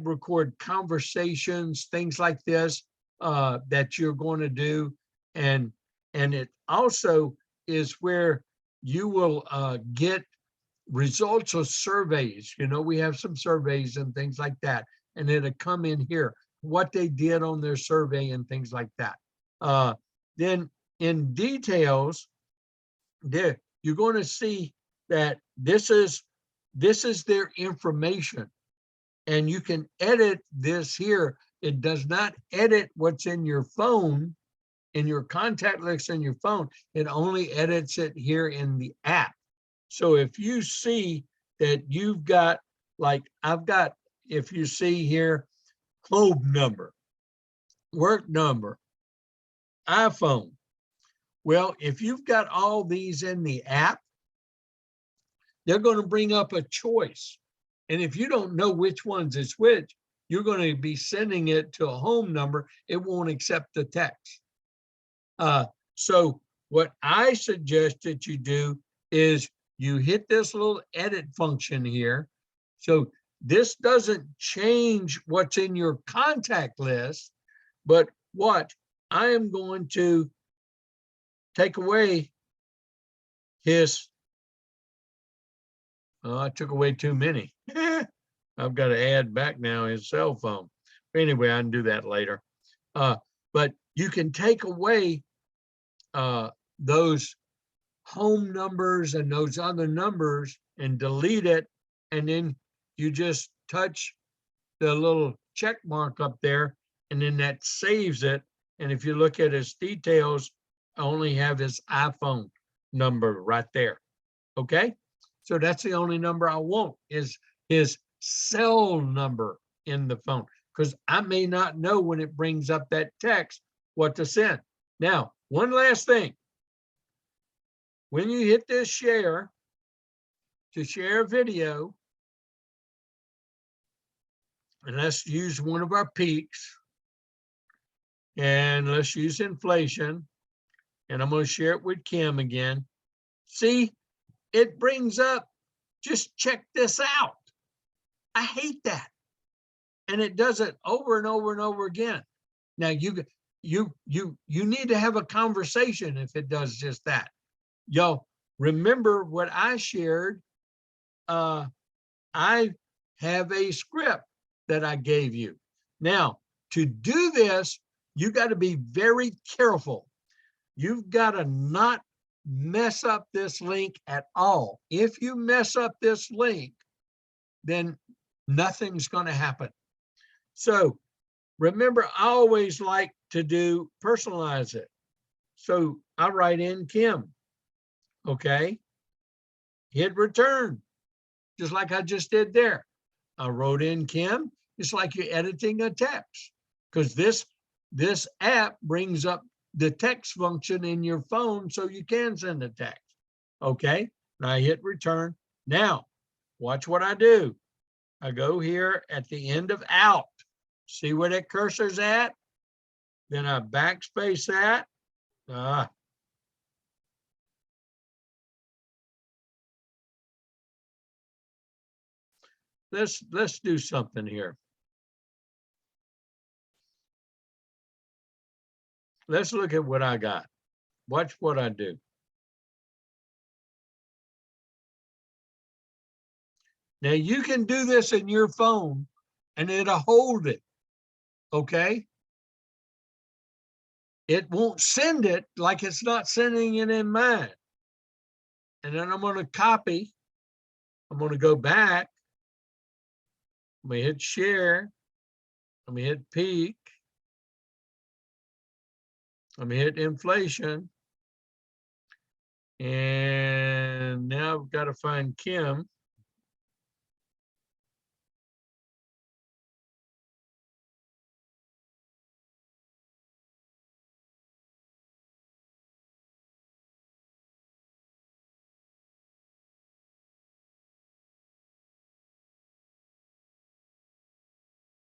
Speaker 1: record conversations, things like this that you're going to do. And And it also is where you will get results of surveys. You know, we have some surveys and things like that, and it'll come in here, what they did on their survey and things like that. Then in details, there you're going to see that this is their information, and you can edit this here. It does not edit what's in your phone, in your contact list in your phone. It only edits it here in the app. So if you see that you've got, like I've got, if you see here, home number, work number, iPhone. Well, if you've got all these in the app, they're going to bring up a choice. And if you don't know which ones is which, you're going to be sending it to a home number. It won't accept the text. So what I suggest that you do is you hit this little edit function here. So this doesn't change what's in your contact list, but what I am going to take away his, I took away too many. I've got to add back now his cell phone. Anyway, I can do that later. But you can take away those home numbers and those other numbers and delete it. And then you just touch the little check mark up there, and then that saves it. And if you look at his details, I only have his iPhone number right there. Okay. So that's the only number I want, is his cell number in the phone, because I may not know when it brings up that text what to send. Now, one last thing. When you hit this share, to share a video, and let's use one of our peaks, and let's use inflation, and I'm going to share it with Kim again. See, it brings up, just check this out. I hate that. And it does it over and over and over again. Now you need to have a conversation if it does just that. Yo, remember what I shared? I have a script that I gave you. Now, to do this, you got to be very careful. You've got to not mess up this link at all. If you mess up this link, then nothing's going to happen. So remember, I always like to do personalize it. So I write in Kim. Okay. Hit return, just like I just did there. I wrote in Kim. It's like you're editing a text, because this app brings up the text function in your phone so you can send a text. Okay. And I hit return. Now, watch what I do. I go here at the end of out. See where that cursor's at? Then I backspace that. Let's do something here. Let's look at what I got. Watch what I do. Now you can do this in your phone and it'll hold it. Okay. It won't send it like it's not sending it in mine. And then I'm going to copy. I'm going to go back. I'm going to hit share. I'm going to hit peak. I'm going to hit inflation. And now I've got to find Kim.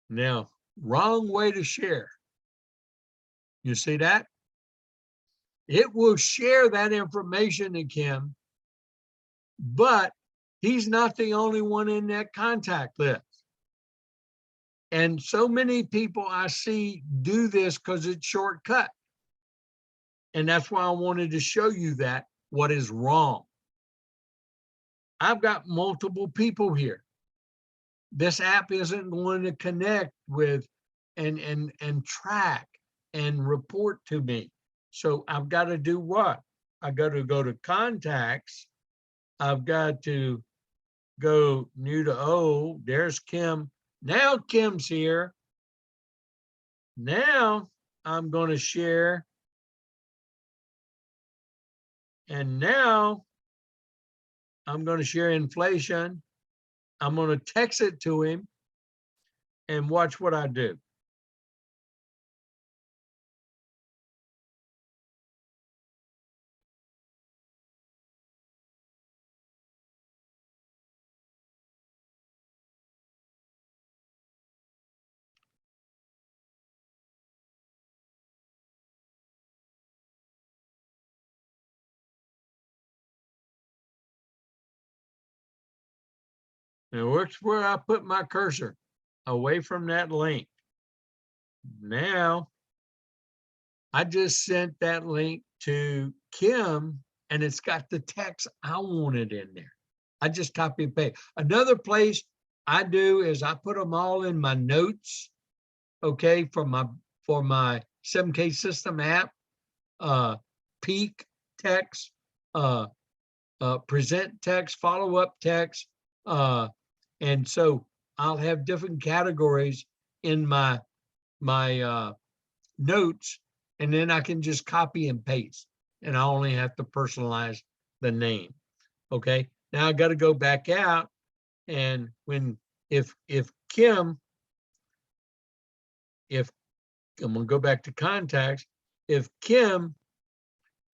Speaker 1: Now, wrong way to share. You see that? It will share that information to Kim, but he's not the only one in that contact list. And so many people I see do this because it's shortcut. And that's why I wanted to show you that what is wrong. I've got multiple people here. This app isn't going to connect with and track and report to me. So I've got to do what? I got to go to contacts. I've got to go new to old. There's Kim. Now Kim's here. Now I'm going to share. And now I'm going to share inflation. I'm going to text it to him and watch what I do. Now, works where I put my cursor, away from that link. Now, I just sent that link to Kim, and it's got the text I wanted in there. I just copy and paste. Another place I do is I put them all in my notes, okay, for my 7K system app, peak text, present text, follow-up text, and so I'll have different categories in my notes, and then I can just copy and paste, and I only have to personalize the name. Okay, now I got to go back out, and if Kim, if I'm gonna go back to contacts, if Kim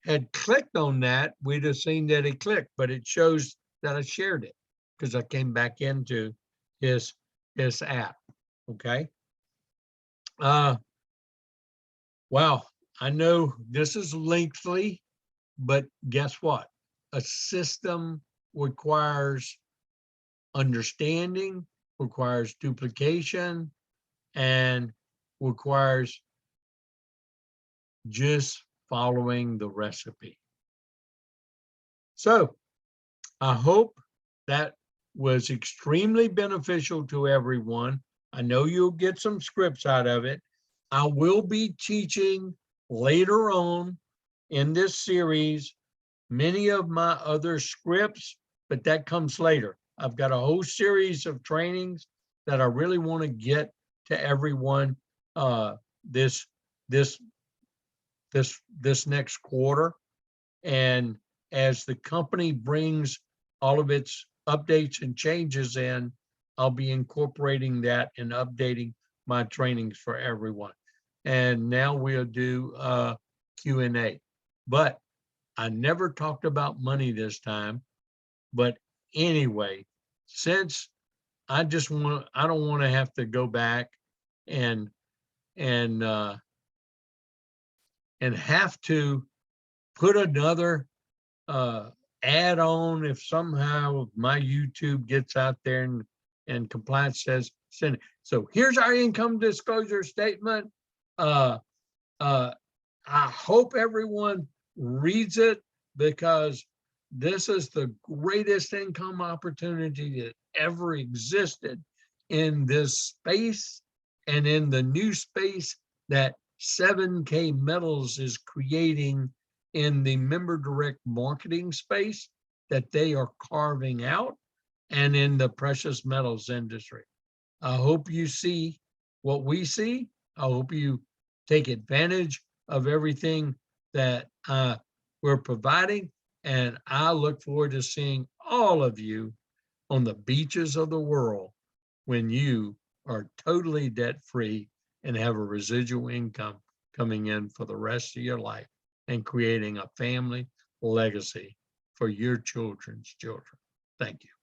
Speaker 1: had clicked on that, we'd have seen that it clicked, but it shows that I shared it because I came back into his app. Okay. Wow, I know this is lengthy, but guess what? A system requires understanding, requires duplication, and requires just following the recipe. So I hope that was extremely beneficial to everyone. I know you'll get some scripts out of it. I will be teaching later on in this series many of my other scripts, but that comes later. I've got a whole series of trainings that I really want to get to everyone this next quarter. And as the company brings all of its updates and changes in, I'll be incorporating that and updating my trainings for everyone. And now we'll do Q&A. But I never talked about money this time. But anyway, since I don't want to have to go back and have to put another add on if somehow my YouTube gets out there and compliance says send it. So here's our income disclosure statement. I hope everyone reads it because this is the greatest income opportunity that ever existed in this space and in the new space that 7K Metals is creating in the member direct marketing space that they are carving out and in the precious metals industry. I hope you see what we see. I hope you take advantage of everything that we're providing. And I look forward to seeing all of you on the beaches of the world when you are totally debt-free and have a residual income coming in for the rest of your life and creating a family legacy for your children's children. Thank you.